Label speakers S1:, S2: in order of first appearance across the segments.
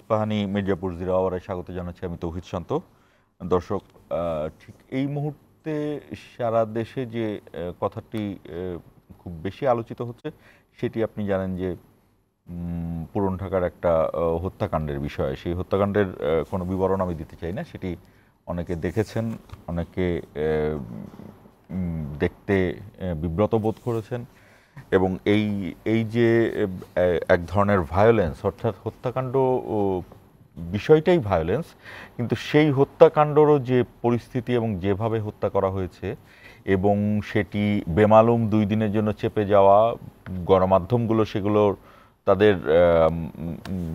S1: Ispahani Mirzapur zero আওয়ারে স্বাগত জানাচ্ছি। আমি তৌহিদ শান্ত। দর্শক, ঠিক এই মুহূর্তে সারা দেশে যে কথাটি খুব বেশি আলোচিত হচ্ছে সেটি আপনি জানেন যে পুরান ঢাকার একটা হত্যাকাণ্ডের বিষয়। সেই হত্যাকাণ্ডের কোনো বিবরণ আমি দিতে চাই না, সেটি অনেকে দেখেছেন, অনেকে দেখতে বিব্রত বোধ করেছেন এবং এই যে এক ধরনের ভায়োলেন্স, অর্থাৎ হত্যাকাণ্ড বিষয়টাই ভায়োলেন্স, কিন্তু সেই হত্যাকাণ্ডরও যে পরিস্থিতি এবং যেভাবে হত্যা করা হয়েছে এবং সেটি বেমালুম 2 দিনের জন্য চেপে যাওয়া, গণমাধ্যমগুলো সেগুলোর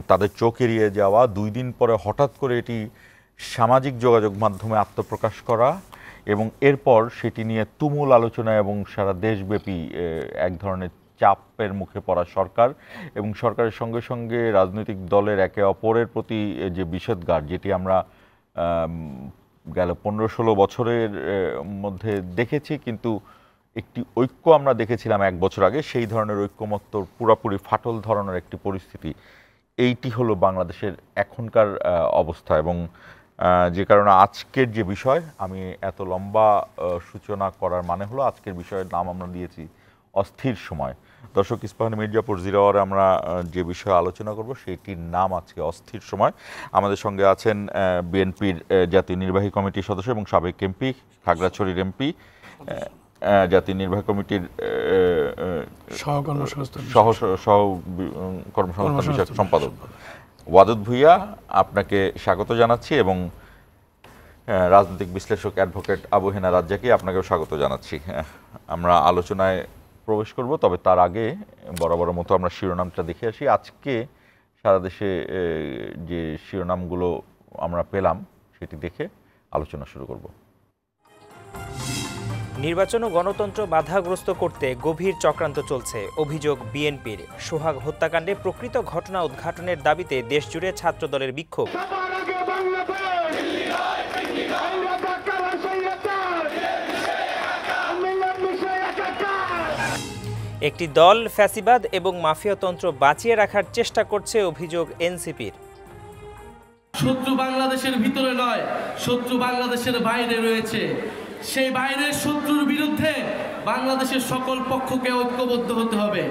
S1: তাদের চোখ এড়িয়ে যাওয়া, 2 দিন পরে হঠাৎ করে এটি সামাজিক যোগাযোগ মাধ্যমে আত্মপ্রকাশ করা এবং এরপর সেটি নিয়ে তুমুল আলোচনা এবং সারা দেশব্যাপী এক ধরনের চাপের মুখে পড়া সরকার এবং সরকারের সঙ্গে সঙ্গে রাজনৈতিক দলের একে অপরের প্রতি যে বিষেধগার, যেটি আমরা গেল 15-16 বছরের মধ্যে দেখেছি, কিন্তু একটি ঐক্য আমরা দেখেছিলাম 1 বছর আগে, সেই ধরনের ঐক্যমত্য পুরোপুরি ফাটল ধরনের একটি পরিস্থিতি। এইটি হলো বাংলাদেশের এখনকার অবস্থা এবং যে কারণে আজকের যে বিষয়, আমি এত লম্বা সূচনা করার মানে হলো আজকের বিষয়ের নাম আমরা দিয়েছি অস্থির সময়। দর্শক, ইস্পাহানি মির্জাপুর জিরো আওয়ারে আমরা যে বিষয়ে আলোচনা করব সেটির নাম আজকে অস্থির সময়। আমাদের সঙ্গে আছেন বিএনপির জাতীয় নির্বাহী কমিটির সদস্য এবং সাবেক এমপি, খাগড়াছড়ির এমপি, জাতীয় নির্বাহী কমিটির সহ কর্মসংস্থান বিষয়ক সম্পাদক ওয়াদুদ ভূঁইয়া, আপনাকে স্বাগত জানাচ্ছি এবং রাজনৈতিক বিশ্লেষক অ্যাডভোকেট আবু হেনা রাজ্জাকী, আপনাকেও স্বাগত জানাচ্ছি। আমরা আলোচনায় প্রবেশ করব, তবে তার আগে বরাবর মতো আমরা শিরোনামটা দেখে আসি। আজকে সারা দেশে যে শিরোনামগুলো আমরা পেলাম সেটি দেখে আলোচনা শুরু করব।
S2: নির্বাচন ও গণতন্ত্র বাধাগ্রস্ত করতে গভীর চক্রান্ত চলছে, অভিযোগ বিএনপির। সোহাগ হত্যাকাণ্ডে প্রকৃত ঘটনা উদ্ঘাটনের দাবিতে দেশজুড়ে ছাত্রদলের বিক্ষোভ। একটি দল ফ্যাসিবাদ এবং মাফিয়াতন্ত্র বাঁচিয়ে রাখার চেষ্টা করছে, অভিযোগ এনসিপির।
S3: শত্রু বাংলাদেশের ভিতরে নয়, শত্রু বাংলাদেশের বাইরে রয়েছে। সেই বাইরের শত্রুর বিরুদ্ধে বাংলাদেশের সকল পক্ষকে ঐক্যবদ্ধ হতে হবে।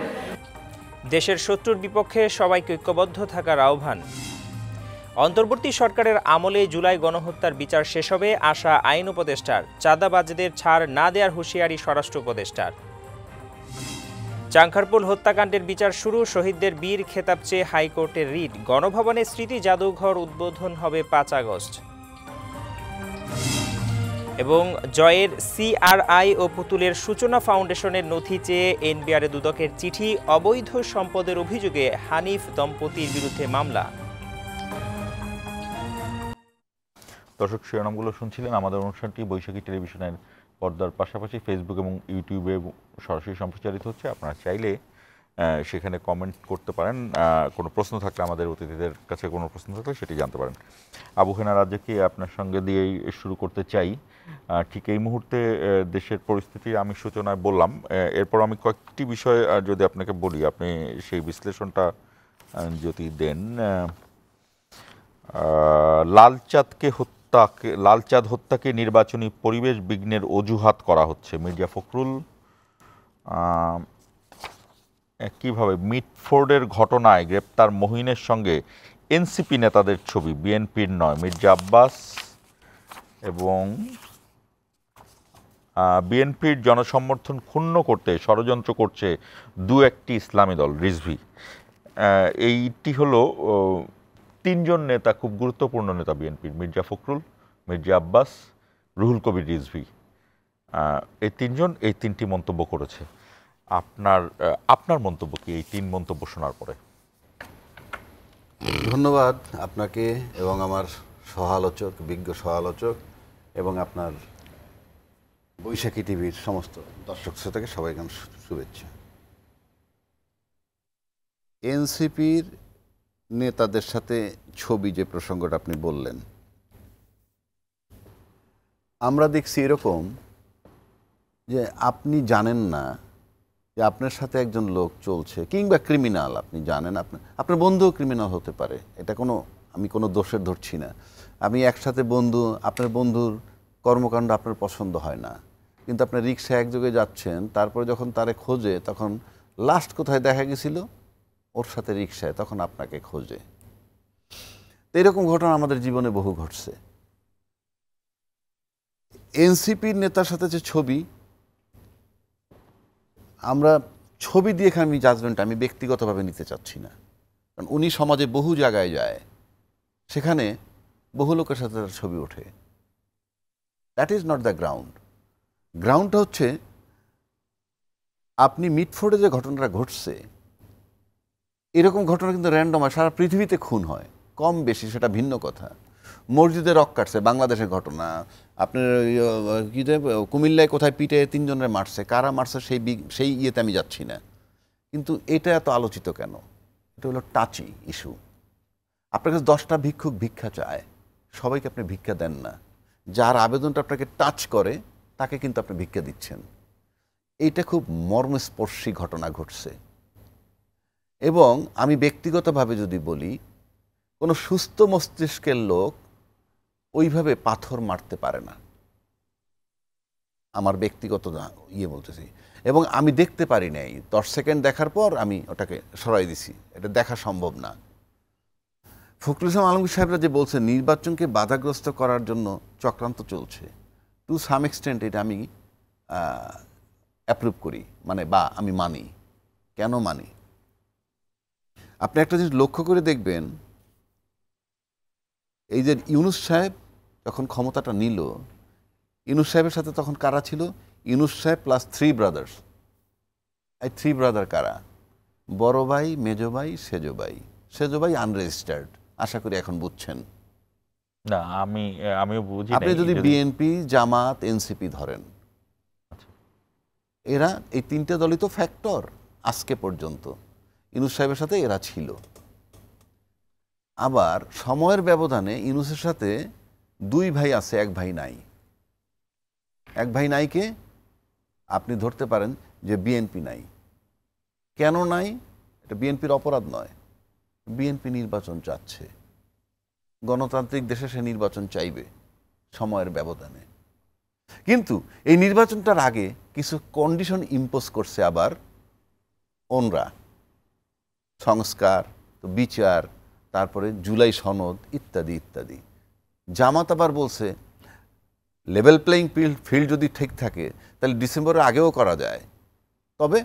S2: দেশের শত্রুর বিপক্ষে সবাইকে ঐক্যবদ্ধ থাকার আহ্বান। অন্তর্বর্তী সরকারের আমলে জুলাই গণহত্যার বিচার শেষ হবে, আশা আইন উপদেষ্টার। চাঁদাবাজদের ছাড় না দেওয়ার হুঁশিয়ারি স্বরাষ্ট্র উপদেষ্টার। চাংখারপুল হত্যাকাণ্ডের বিচার শুরু, শহীদদের বীর খেতাব চেয়ে হাইকোর্টের রিট। গণভবনে স্মৃতি জাদুঘর উদ্বোধন হবে 5 আগস্ট। এবং জয়ের সিআরআই ও পুতুলের সূচনা ফাউন্ডেশনের নথি চেয়ে এনবিআরে দুদকের চিঠি, অবৈধ সম্পদের অভিযোগে হানিফ দম্পতির বিরুদ্ধে মামলা।
S1: দর্শক, শিরোনামগুলো শুনছিলেন। আমাদের অনুষ্ঠানটি বৈশাখী টেলিভিশনের পর্দার পাশাপাশি ফেসবুক এবং ইউটিউবে সরাসরি সম্প্রচারিত হচ্ছে। আপনারা চাইলে সেখানে কমেন্ট করতে পারেন, কোনো প্রশ্ন থাকলে, আমাদের অতিথিদের কাছে কোনো প্রশ্ন থাকলে সেটি জানতে পারেন। আবু হেনা রাজ্জাকী, আপনার সঙ্গে দিয়েই শুরু করতে চাই। ঠিক এই মুহূর্তে দেশের পরিস্থিতি আমি সূচনায় বললাম, এরপর আমি কয়েকটি বিষয় যদি আপনাকে বলি, আপনি সেই বিশ্লেষণটা যদি দেন। লালচাঁদ হত্যাকে নির্বাচনী পরিবেশ বিঘ্নের অজুহাত করা হচ্ছে, মির্জা ফখরুল। কিভাবে মিটফোর্ডের ঘটনায় গ্রেপ্তার মহিনের সঙ্গে এনসিপি নেতাদের ছবি, বিএনপির নয়, মির্জা আব্বাস। এবং বিএনপির জনসমর্থন ক্ষুণ্ণ করতে ষড়যন্ত্র করছে 2-1টি ইসলামী দল, রিজভি। এইটি হলো 3 জন নেতা, খুব গুরুত্বপূর্ণ নেতা বিএনপির, মির্জা ফখরুল, মির্জা আব্বাস, রুহুল কবির রিজভি। এই 3 জন এই 3টি মন্তব্য করেছে। আপনার মন্তব্য কি এই 3 মন্তব্য শোনার পরে?
S4: ধন্যবাদ আপনাকে এবং আমার সহালোচক, বিজ্ঞ সহালোচক এবং আপনার বৈশাখী টিভির সমস্ত দর্শক শ্রোতাকে সবাইকে আমার শুভেচ্ছা। এনসিপির নেতাদের সাথে ছবি, যে প্রসঙ্গটা আপনি বললেন, আমরা দেখছি এরকম যে আপনি জানেন না যে আপনার সাথে একজন লোক চলছে, কিংবা ক্রিমিনাল, আপনি জানেন আপনার বন্ধুও ক্রিমিনাল হতে পারে, এটা কোনো আমি কোনো দোষের ধরছি না। আমি একসাথে বন্ধু, আপনার বন্ধুর কর্মকাণ্ড আপনার পছন্দ হয় না, কিন্তু আপনার রিক্সা এক জায়গায় যাচ্ছেন, তারপরে যখন তারে খোঁজে তখন লাস্ট কোথায় দেখা গেছিল ওর সাথে রিক্সায়, তখন আপনাকে খোঁজে। তো এরকম ঘটনা আমাদের জীবনে বহু ঘটছে। এনসিপির নেতার সাথে যে ছবি, আমরা ছবি দিয়ে এখানে জাজমেন্ট আমি ব্যক্তিগতভাবে নিতে চাচ্ছি না, কারণ উনি সমাজে বহু জায়গায় যায়, সেখানে বহু লোকের সাথে তার ছবি ওঠে। That is not the ground. গ্রাউন্ডটা হচ্ছে আপনি মিটফোর্ডে যে ঘটনাটা ঘটছে, এরকম ঘটনা কিন্তু র্যান্ডম হয়, সারা পৃথিবীতে খুন হয়, কম বেশি সেটা ভিন্ন কথা। মসজিদে রক কাটছে, বাংলাদেশের ঘটনা। আপনার কী কুমিল্লায় কোথায় পিটে 3 জনের মারছে, কারা মারছে সেই ইয়েতে আমি যাচ্ছি না, কিন্তু এটা এত আলোচিত কেন? এটা হলো টাচি ইস্যু। আপনার কাছে 10টা ভিক্ষুক ভিক্ষা চায়, সবাইকে আপনি ভিক্ষা দেন না। যার আবেদনটা আপনাকে টাচ করে তাকে কিন্তু আপনি ভিক্ষা দিচ্ছেন। এইটা খুব মর্মস্পর্শী ঘটনা ঘটছে। এবং আমি ব্যক্তিগতভাবে যদি বলি, কোনো সুস্থ মস্তিষ্কের লোক ওইভাবে পাথর মারতে পারে না, আমার ব্যক্তিগত ইয়ে বলতেছি। এবং আমি দেখতে পারি নাই, 10 সেকেন্ড দেখার পর আমি ওটাকে সরাই দিছি, এটা দেখা সম্ভব না। ফখরুল ইসলাম আলমগীর সাহেবরা যে বলছে নির্বাচনকে বাধাগ্রস্ত করার জন্য চক্রান্ত চলছে, টু সাম এক্সটেন্ট এটা আমি অ্যাপ্রুভ করি, মানে বা আমি মানি। কেন মানি? আপনি একটা জিনিস লক্ষ্য করে দেখবেন, এই যে ইউনূস সাহেব যখন ক্ষমতাটা নিল, ইউনূস সাহেবের সাথে তখন কারা ছিল? ইউনূস সাহেব প্লাস 3 ব্রাদার্স। এই 3 ব্রাদার কারা? বড় ভাই, মেজো ভাই, সেজো ভাই। সেজো ভাই আনরেজিস্টার্ড, আশা করি এখন বুঝছেন।
S1: না, আমিও বুঝি।
S4: আপনি যদি বিএনপি, জামাত, এনসিপি ধরেন, এরা এই 3টে দলই তো ফ্যাক্টর আজকে পর্যন্ত। ইউনূস সাহেবের সাথে এরা ছিল। আবার সময়ের ব্যবধানে ইউনূসের সাথে 2 ভাই আছে, 1 ভাই নাই। 1 ভাই নাইকে আপনি ধরতে পারেন যে বিএনপি নাই। কেন নাই? এটা বিএনপির অপরাধ নয়। বিএনপি নির্বাচন চাচ্ছে, গণতান্ত্রিক দেশে সে নির্বাচন চাইবে সময়ের ব্যবধানে, কিন্তু এই নির্বাচনটার আগে কিছু কন্ডিশন ইম্পোজ করছে আবার ওনরা, সংস্কার, বিচার, তারপরে জুলাই সনদ ইত্যাদি ইত্যাদি। জামাত আবার বলছে লেভেল প্লেইং ফিল্ড যদি ঠিক থাকে তাহলে ডিসেম্বরের আগেও করা যায়, তবে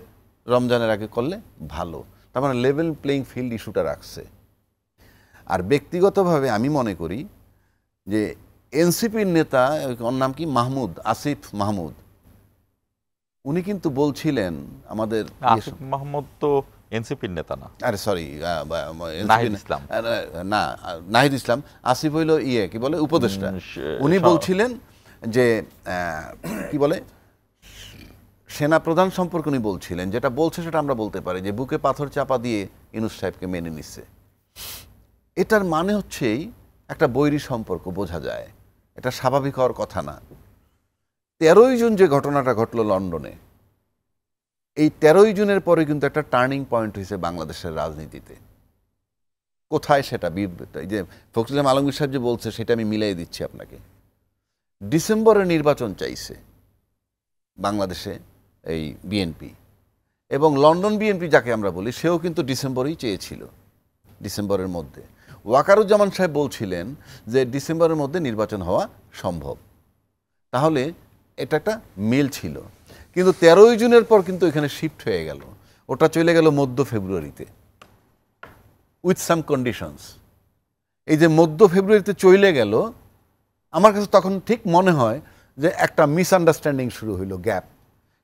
S4: রমজানের আগে করলে ভালো। তার মানে লেভেল প্লেইং ফিল্ড ইস্যুটা রাখছে। আর ব্যক্তিগতভাবে আমি মনে করি যে এনসিপির নেতা, ওর নাম কি, মাহমুদ, আসিফ মাহমুদ, উনি কিন্তু বলছিলেন আমাদের
S1: আসিফ মাহমুদ তো এনসিপির নেতা না।
S4: আরে সরি,
S1: নাহিদ ইসলাম।
S4: না, নাহিদ ইসলাম। আসিফ হইল কি বলে, উপদেষ্টা। উনি বলছিলেন যে কি বলে, সেনা প্রধান সম্পর্কে উনি বলছিলেন, যেটা বলছে সেটা আমরা বলতে পারি যে বুকে পাথর চাপা দিয়ে ইউনূস সাহেবকে মেনে নিচ্ছে। এটার মানে হচ্ছেই একটা বৈরী সম্পর্ক, বোঝা যায়। এটা স্বাভাবিক হওয়ার কথা না। 13ই জুন যে ঘটনাটা ঘটলো লন্ডনে, এই 13ই জুনের পরে কিন্তু একটা টার্নিং পয়েন্ট হয়েছে বাংলাদেশের রাজনীতিতে। কোথায় সেটা? এই যে ফখরুল ইসলাম আলমগীর সাহেব যে বলছে সেটা আমি মিলাই দিচ্ছি আপনাকে। ডিসেম্বরে নির্বাচন চাইছে বাংলাদেশে এই বিএনপি, এবং লন্ডন বিএনপি যাকে আমরা বলি, সেও কিন্তু ডিসেম্বরেই চেয়েছিল, ডিসেম্বরের মধ্যে। ওয়াকারুজ্জামান সাহেব বলছিলেন যে ডিসেম্বরের মধ্যে নির্বাচন হওয়া সম্ভব। তাহলে এটা একটা মিল ছিল। কিন্তু 13ই জুনের পর কিন্তু এখানে শিফট হয়ে গেল, ওটা চলে গেল মধ্য ফেব্রুয়ারিতে উইথ সাম কন্ডিশনস। এই যে মধ্য ফেব্রুয়ারিতে চলে গেল, আমার কাছে তখন ঠিক মনে হয় যে একটা মিসআন্ডারস্ট্যান্ডিং শুরু হইল, গ্যাপ।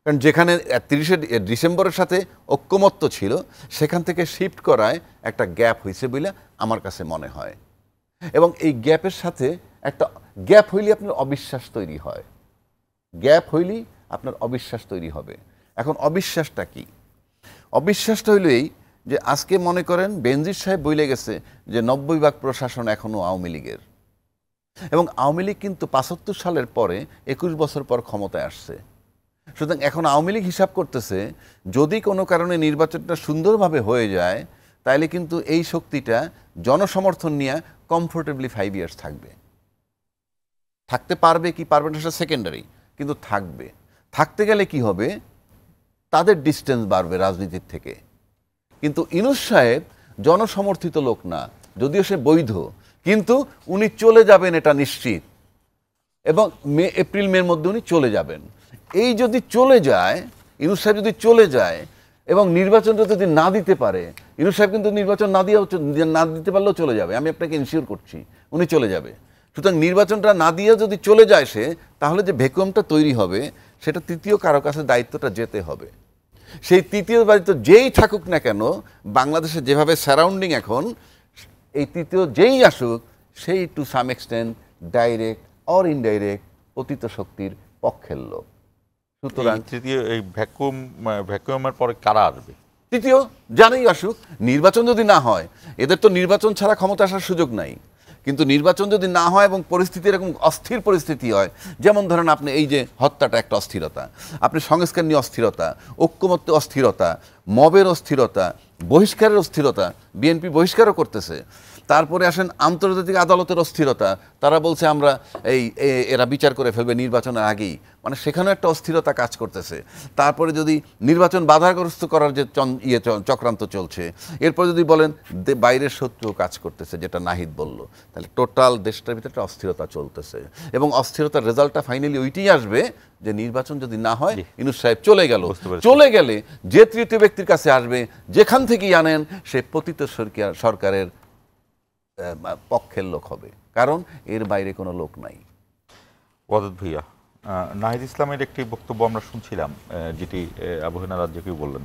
S4: কারণ যেখানে 30শে ডিসেম্বরের সাথে ঐক্যমত্য ছিল, সেখান থেকে শিফট করায় একটা গ্যাপ হয়েছে বলে আমার কাছে মনে হয়। এবং এই গ্যাপের সাথে একটা গ্যাপ হইলে আপনার অবিশ্বাস তৈরি হয়, গ্যাপ হইলেই আপনার অবিশ্বাস তৈরি হবে। এখন অবিশ্বাসটা কি? অবিশ্বাসটা হইল এই যে আজকে মনে করেন বেনজির সাহেব বলে গেছে যে 90 ভাগ প্রশাসন এখনও আওয়ামী লীগের, এবং আওয়ামী লীগ কিন্তু 75 সালের পরে 21 বছর পর ক্ষমতায় আসছে। সুতরাং এখন আওয়ামী লীগ হিসাব করতেছে যদি কোনো কারণে নির্বাচনটা সুন্দরভাবে হয়ে যায়, তাইলে কিন্তু এই শক্তিটা জনসমর্থন নিয়ে কমফোর্টেবলি 5 ইয়ার্স থাকবে। থাকতে পারবে কি পারবে না সেটা সেকেন্ডারি, কিন্তু থাকবে। থাকতে গেলে কি হবে, তাদের ডিস্টেন্স বাড়বে রাজনীতির থেকে। কিন্তু ইউনূস সাহেব জনসমর্থিত লোক না, যদিও সে বৈধ, কিন্তু উনি চলে যাবেন এটা নিশ্চিত, এবং এপ্রিল মের মধ্যে উনি চলে যাবেন। এই যদি চলে যায়, ইউনূস সাহেব যদি চলে যায় এবং নির্বাচনটা যদি না দিতে পারে, ইউনূস সাহেব কিন্তু নির্বাচন না দিতে পারলেও চলে যাবে, আমি আপনাকে ইনশিওর করছি উনি চলে যাবে। সুতরাং নির্বাচনটা না দিয়ে যদি চলে যায় সে, তাহলে যে ভ্যাকুয়ামটা তৈরি হবে সেটা তৃতীয় কারো কাছে দায়িত্বটা যেতে হবে। সেই তৃতীয় দায়িত্ব যেই থাকুক না কেন, বাংলাদেশে যেভাবে সারাউন্ডিং এখন, এই তৃতীয় যেই আসুক সেই to some extent direct or indirect পতিত শক্তির পক্ষের লোক। সুতরাং
S1: তৃতীয় এই ভ্যাকুয়ামের পরে কারা আসবে?
S4: তৃতীয় জানেই আসুক। নির্বাচন যদি না হয়, এদের তো নির্বাচন ছাড়া ক্ষমতা আসার সুযোগ নাই, কিন্তু নির্বাচন যদি না হয় এবং পরিস্থিতি এরকম অস্থির পরিস্থিতি হয়, যেমন ধরেন আপনি এই যে হত্যাটা একটা অস্থিরতা, আপনি সংস্কার নিয়ে অস্থিরতা, ঐক্যমত্য অস্থিরতা, মবের অস্থিরতা, বহিষ্কারের অস্থিরতা, বিএনপি বহিষ্কারও করতেছে। তারপরে আসেন আন্তর্জাতিক আদালতের অস্থিরতা, তারা বলছে আমরা এরা বিচার করে ফেলবে নির্বাচনের আগেই, মানে সেখানেও একটা অস্থিরতা কাজ করতেছে। তারপরে যদি নির্বাচন বাধাগ্রস্ত করার যে চক্রান্ত চলছে, এরপর যদি বলেন বাইরের শত্রু কাজ করতেছে, যেটা নাহিদ বলল, তাহলে টোটাল দেশটার ভিতরে একটা অস্থিরতা চলতেছে, এবং অস্থিরতার রেজাল্টটা ফাইনালি ওইটাই আসবে যে নির্বাচন যদি না হয়, ইউনূস সাহেব চলে গেল, চলে গেলে যে তৃতীয় ব্যক্তির কাছে আসবে, যেখান থেকেই আনেন, সে পতিত সরকারের পক্ষের লোক হবে, কারণ এর বাইরে কোনো লোক নাই।
S1: ওয়াদুদ ভাইয়া, নাহিদ ইসলামের একটি বক্তব্য আমরা শুনছিলাম, যেটি আবু হেনা রাজ্জাকেও বললেন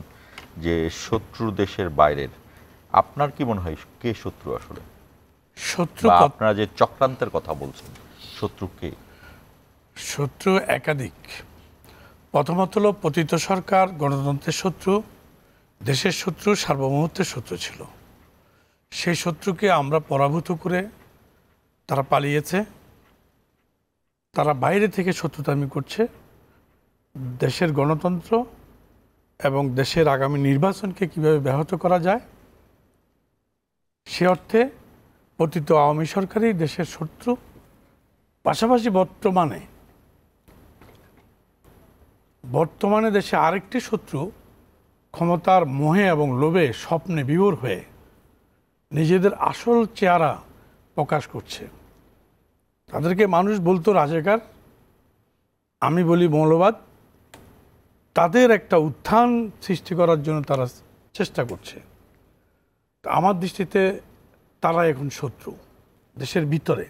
S1: যে শত্রু দেশের বাইরের। আপনার কি মনে হয় কে শত্রু আসলে?
S5: শত্রু
S1: আপনারা যে চক্রান্তের কথা বলছেন, শত্রু কে?
S5: শত্রু একাধিক। প্রথমত হলো পতিত সরকার গণতন্ত্রের শত্রু, দেশের শত্রু, সার্বভৌমত্বের শত্রু ছিল। সেই শত্রুকে আমরা পরাভূত করে তারা পালিয়েছে, তারা বাইরে থেকে শত্রুতামি করছে। দেশের গণতন্ত্র এবং দেশের আগামী নির্বাচনকে কিভাবে ব্যাহত করা যায়, সে অর্থে পতিত আওয়ামী সরকারই দেশের শত্রু। পাশাপাশি বর্তমানে দেশে আরেকটি শত্রু ক্ষমতার মোহে এবং লোভে স্বপ্নে বিভোর হয়ে নিজেদের আসল চেহারা প্রকাশ করছে। তাদেরকে মানুষ বলতো রাজাকার, আমি বলি মৌলবাদ। তাদের একটা উত্থান সৃষ্টি করার জন্য তারা চেষ্টা করছে। আমার দৃষ্টিতে তারা এখন শত্রু দেশের ভিতরে,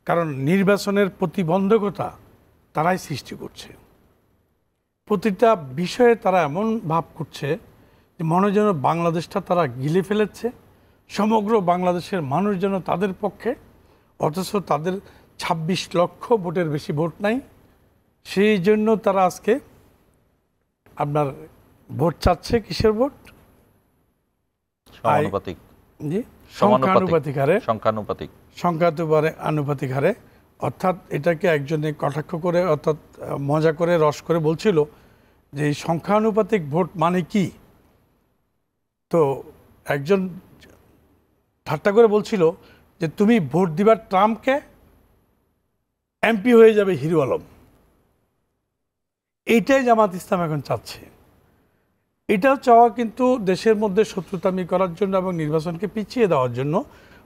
S5: কারণ নির্বাচনের প্রতিবন্ধকতা তারাই সৃষ্টি করছে। প্রতিটা বিষয়ে তারা এমন ভাব করছে যে মনে যেন বাংলাদেশটা তারা গিলে ফেলেছে, সমগ্র বাংলাদেশের মানুষ যেন তাদের পক্ষে, অথচ তাদের ২৬ লক্ষ ভোটের বেশি ভোট নাই। সেই জন্য তারা আজকে আপনার ভোট চাচ্ছে। কিসের ভোট?
S1: সমানুপাতিক,
S5: জি, সংখ্যানুপাতিক হারে, আনুপাতিক হারে। অর্থাৎ এটাকে একজনে কটাক্ষ করে, অর্থাৎ মজা করে, রস করে বলছিল যে এই সংখ্যানুপাতিক ভোট মানে কি। তো একজন ঠাট্টা করে বলছিল যে তুমি ভোট দিবার ট্রাম্পকে, এমপি হয়ে যাবে হিরো আলম। এইটাই জামাত ইসলাম এখন চাচ্ছে। এটাও চাওয়া কিন্তু দেশের মধ্যে শত্রুতামি করার জন্য এবং নির্বাচনকে পিছিয়ে দেওয়ার জন্য,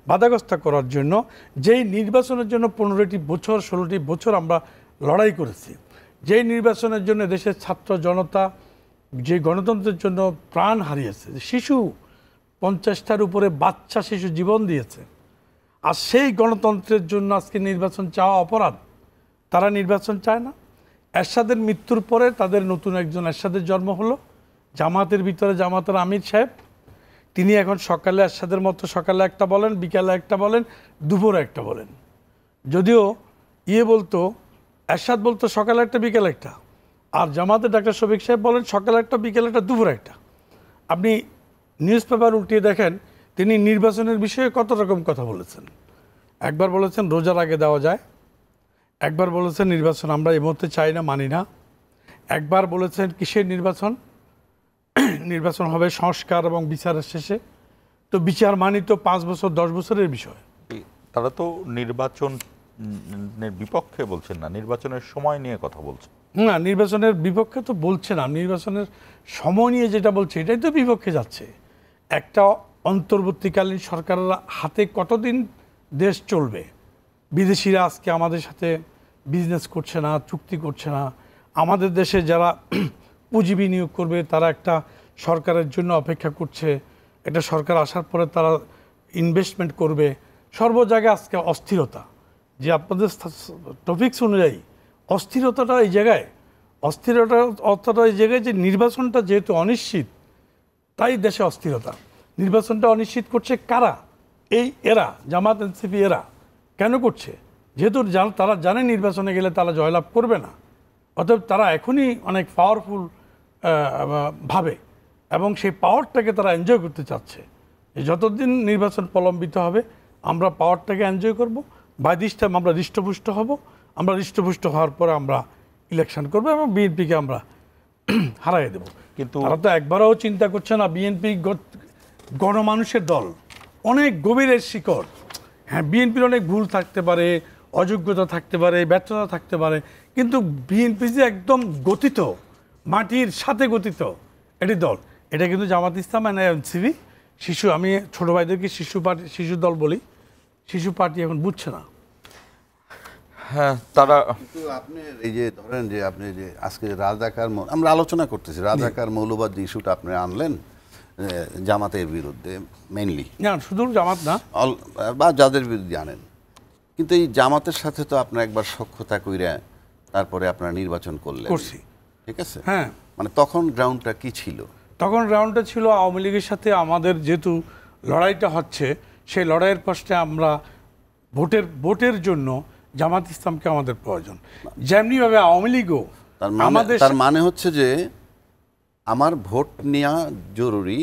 S5: বাধাগ্রস্ত করার জন্য। যেই নির্বাচনের জন্য 15টি বছর 16টি বছর আমরা লড়াই করেছি, যেই নির্বাচনের জন্য দেশের ছাত্র জনতা যে গণতন্ত্রের জন্য প্রাণ হারিয়েছে, শিশু 50টার উপরে বাচ্চা শিশু জীবন দিয়েছে, আর সেই গণতন্ত্রের জন্য আজকে নির্বাচন চাওয়া অপরাধ। তারা নির্বাচন চায় না। এরশাদের মৃত্যুর পরে তাদের নতুন একজন এরশাদের জন্ম হলো, জামাতের ভিতরে জামাতের আমির সাহেব। তিনি এখন সকালে এরশাদের মতো সকালে একটা বলেন, বিকালে একটা বলেন, দুপুরে একটা বলেন। যদিও বলতো, এরশাদ বলতো সকালে একটা বিকেলে একটা, আর জামাতে ডাক্তার শফিক সাহেব বলেন সকালে একটা বিকেলে একটা দুপুরে একটা। আপনি নিউজ পেপার উল্টিয়ে দেখেন তিনি নির্বাচনের বিষয়ে কত রকম কথা বলেছেন। একবার বলেছেন রোজার আগে দেওয়া যায়, একবার বলেছেন নির্বাচন আমরা এই মুহূর্তে চাই না, মানি না। একবার বলেছেন কিসের নির্বাচন, নির্বাচন হবে সংস্কার এবং বিচারের শেষে। তো বিচার মানি তো 5 বছর 10 বছরের বিষয়।
S1: তারা তো নির্বাচনের বিপক্ষে বলছেন না, নির্বাচনের সময় নিয়ে কথা বলছে।
S5: না, নির্বাচনের বিপক্ষে তো বলছে না, নির্বাচনের সময় নিয়ে যেটা বলছে এটাই তো বিপক্ষে যাচ্ছে। একটা অন্তর্বর্তীকালীন সরকারের হাতে কতদিন দেশ চলবে? বিদেশিরা আজকে আমাদের সাথে বিজনেস করছে না, চুক্তি করছে না। আমাদের দেশে যারা পুঁজি বিনিয়োগ করবে তারা একটা সরকারের জন্য অপেক্ষা করছে, একটা সরকার আসার পরে তারা ইনভেস্টমেন্ট করবে। সর্ব জায়গায় আজকে অস্থিরতা, যে আপনাদের টপিকস অনুযায়ী অস্থিরতাটা এই জায়গায়, অস্থিরতা এই জায়গায় যে নির্বাচনটা যেহেতু অনিশ্চিত, তাই দেশে অস্থিরতা। নির্বাচনটা অনিশ্চিত করছে কারা? এরা জামাত এনসিপি। এরা কেন করছে? যেহেতু তারা জানে নির্বাচনে গেলে তারা জয়লাভ করবে না, অতএব তারা এখনই অনেক পাওয়ারফুল ভাবে এবং সেই পাওয়ারটাকে তারা এনজয় করতে চাচ্ছে। যতদিন নির্বাচন প্রলম্বিত হবে আমরা পাওয়ারটাকে এনজয় করব, বাই দিস টাইম আমরা হৃষ্টপুষ্ট হব। আমরা হৃষ্টপুষ্ট হওয়ার পরে আমরা ইলেকশন করবো এবং বিএনপিকে আমরা হারাই দেব।
S1: কিন্তু
S5: তারা তো একবারও চিন্তা করছে না। বিএনপি গণমানুষের দল, অনেক গভীরের শিকড়। হ্যাঁ, বিএনপির অনেক ভুল থাকতে পারে, অযোগ্যতা থাকতে পারে, ব্যর্থতা থাকতে পারে, কিন্তু বিএনপি যে একদম গতিত, মাটির সাথে গতিত এটি দল। এটা কিন্তু জামাত ইসলাম এনসিপি শিশু, আমি ছোট ভাইদেরকে শিশু দল বলি, শিশু পার্টি এখন বুঝছে না।
S1: হ্যাঁ, তারা
S4: কিন্তু আপনি এই যে ধরেন যে আপনি যে আজকে রাজাকার, আমরা আলোচনা করতেছি রাজাকার মৌলবাদ যে ইস্যুটা আপনি আনলেন জামাতের বিরুদ্ধে মেইনলি,
S5: না শুধু জামাত না,
S4: বা যাদের বিরুদ্ধে আনেন, কিন্তু এই জামাতের সাথে তো আপনার একবার সখ্যতা কইরা তারপরে আপনারা নির্বাচন করলেন,
S5: করছি।
S4: ঠিক আছে?
S5: হ্যাঁ,
S4: মানে তখন গ্রাউন্ডটা কি ছিল?
S5: তখন গ্রাউন্ডটা ছিল আওয়ামী লীগের সাথে আমাদের যেহেতু লড়াইটা হচ্ছে, সেই লড়াইয়ের পাশে আমরা ভোটের জন্য জামাত ইসলামকে আমাদের প্রয়োজন। যেমনিভাবে আওয়ামী লীগও
S4: তার মানে হচ্ছে যে আমার ভোট নেওয়া জরুরি,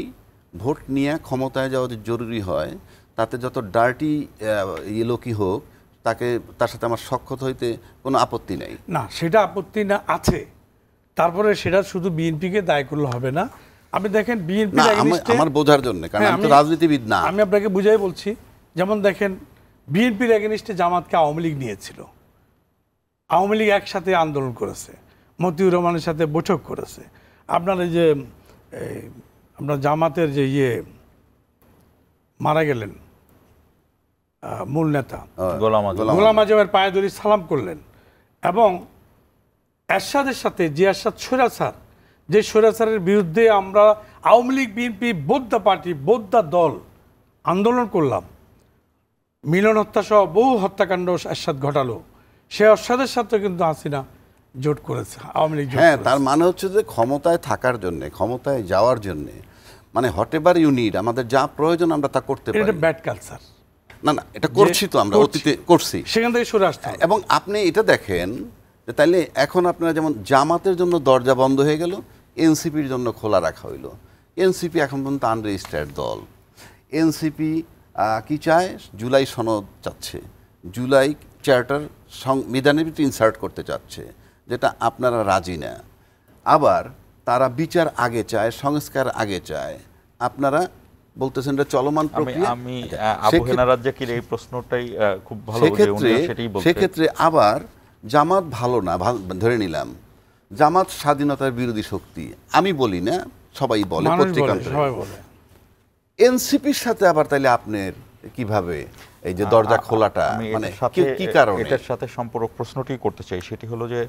S4: ভোট নিয়ে ক্ষমতায় যাওয়া জরুরি হয়, তাতে যত ডার্টি লোকই হোক তার সাথে আমার সখ্যত হইতে কোনো আপত্তি নেই।
S5: না, সেটা আপত্তি না আছে, তারপরে সেটা শুধু বিএনপিকে দায় করলে হবে না। আপনি দেখেন বিএনপি,
S4: আমার বোঝার জন্য, কারণ আমি তো রাজনীতিবিদ না,
S5: আমি আপনাকে বুঝাই বলছি। যেমন দেখেন বিএনপির এগেনিস্টে জামাতকে আওয়ামী লীগ নিয়েছিল, আওয়ামী লীগ একসাথে আন্দোলন করেছে, মতিউর রহমানের সাথে বৈঠক করেছে। আপনার এই যে আপনার জামাতের যে মারা গেলেন মূল নেতা গোলাম আজমের পায়ে ধরে সালাম করলেন, এবং এরশাদের সাথে যে এরশাদ স্বৈরাচার, যে স্বৈরাচারের বিরুদ্ধে আমরা আওয়ামী লীগ বিএনপি বোদ্ধা পার্টি, বোদ্ধা দল আন্দোলন করলাম, মিলন হত্যা সহ বহু হত্যাকাণ্ড এরশাদ ঘটালো, সে এরশাদের সাথে কিন্তু হাসিনা জোট করেছে, আওয়ামী লীগ।
S4: হ্যাঁ, তার মানে হচ্ছে যে ক্ষমতায় থাকার জন্য, ক্ষমতায় যাওয়ার জন্য, মানে হটেবার ইউনিট আমাদের যা প্রয়োজন আমরা তা করতে পারি।
S5: এটা ব্যাড কালচার।
S4: না, এটা করছি তো, আমরা অতীতে করছি,
S5: সেখান থেকে সরে আসতে।
S4: এবং আপনি এটা দেখেন যে তাইলে এখন আপনারা যেমন জামাতের জন্য দরজা বন্ধ হয়ে গেল, এনসিপির জন্য খোলা রাখা হইলো। এনসিপি এখন পর্যন্ত আনরেজিস্টার্ড দল। এনসিপি কি চায়? জুলাই সনদ চাচ্ছে, জুলাই চার্টার সংবিধানের ভিতরে ইনসার্ট করতে চাচ্ছে, যেটা আপনারা রাজি না। আবার তারা বিচার আগে চায়, সংস্কার আগে চায়। আপনারা বলতেছেন এটা চলমান প্রক্রিয়া।
S1: আমি আবু হেনা রাজ্জাকের এই প্রশ্নটাই খুব ভালো
S4: সেক্ষেত্রে আবার জামাত ভালো না, ধরে নিলাম জামাত স্বাধীনতার বিরোধী শক্তি, আমি বলি না, সবাই বলে,
S5: সবাই বলে।
S4: এনসিপির সাথে আবার তাইলে আপনার কিভাবে এই যে দরজা খোলাটা, মানে কি কারণে?
S1: এটার সাথে সম্পর্ক প্রশ্নটি করতে চাই, সেটি হলো যে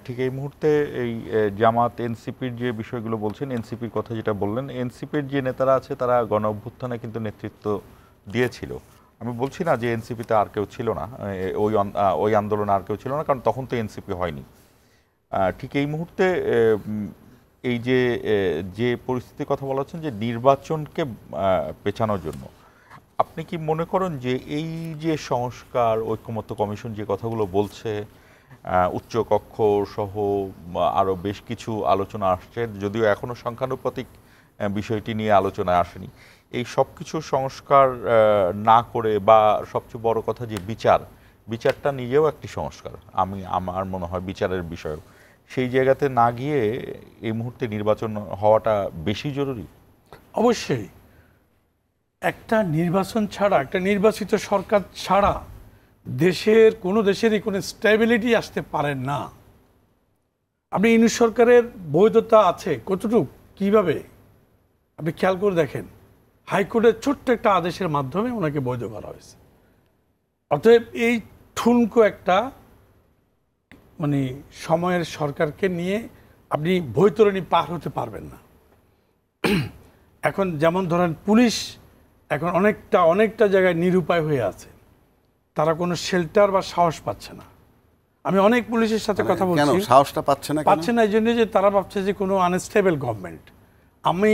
S1: ঠিক এই মুহূর্তে এই জামাত এনসিপির যে বিষয়গুলো বলছেন, এনসিপির কথা যেটা বললেন, এনসিপির যে নেতারা আছে তারা গণ অভ্যুত্থানে কিন্তু নেতৃত্ব দিয়েছিল। আমি বলছি না যে এনসিপিতে আর কেউ ছিল না, ওই আন্দোলনে আর কেউ ছিল না, কারণ তখন তো এনসিপি হয়নি। ঠিক এই মুহূর্তে এই যে পরিস্থিতির কথা বলা হচ্ছেন যে নির্বাচনকে পেছানোর জন্য, আপনি কি মনে করেন যে এই যে সংস্কার ঐকমত্য কমিশন যে কথাগুলো বলছে, উচ্চকক্ষ সহ আরও বেশ কিছু আলোচনা আসছে, যদিও এখনও সংখ্যানুপাতিক বিষয়টি নিয়ে আলোচনায় আসেনি, এই সব কিছু সংস্কার না করে, বা সবচেয়ে বড় কথা যে বিচারটা নিজেও একটি সংস্কার, আমার মনে হয় বিচারের বিষয়, সেই জায়গাতে না গিয়ে এই মুহূর্তে নির্বাচন হওয়াটা বেশি জরুরি।
S5: অবশ্যই একটা নির্বাচন ছাড়া, একটা নির্বাচিত সরকার ছাড়া দেশের কোনো দেশেরই কোনো স্টেবিলিটি আসতে পারে না। আপনি ইউনিট সরকারের বৈধতা আছে কতটুকু, কিভাবে আপনি খেয়াল করে দেখেন। হাইকোর্টের ছোট্ট একটা আদেশের মাধ্যমে ওনাকে বৈধ করা হয়েছে। অতএব এই ঠুনকো একটা মানে সময়ের সরকারকে নিয়ে আপনি বৈতরণী পার হতে পারবেন না। এখন যেমন ধরেন পুলিশ এখন অনেকটা জায়গায় নিরুপায় হয়ে আছে, তারা কোনো শেল্টার বা সাহস পাচ্ছে না। আমি অনেক পুলিশের সাথে কথা বলছি,
S4: সাহসটা পাচ্ছে না
S5: এই জন্য যে তারা ভাবছে যে কোনো আনস্টেবল গভর্নমেন্ট। আমি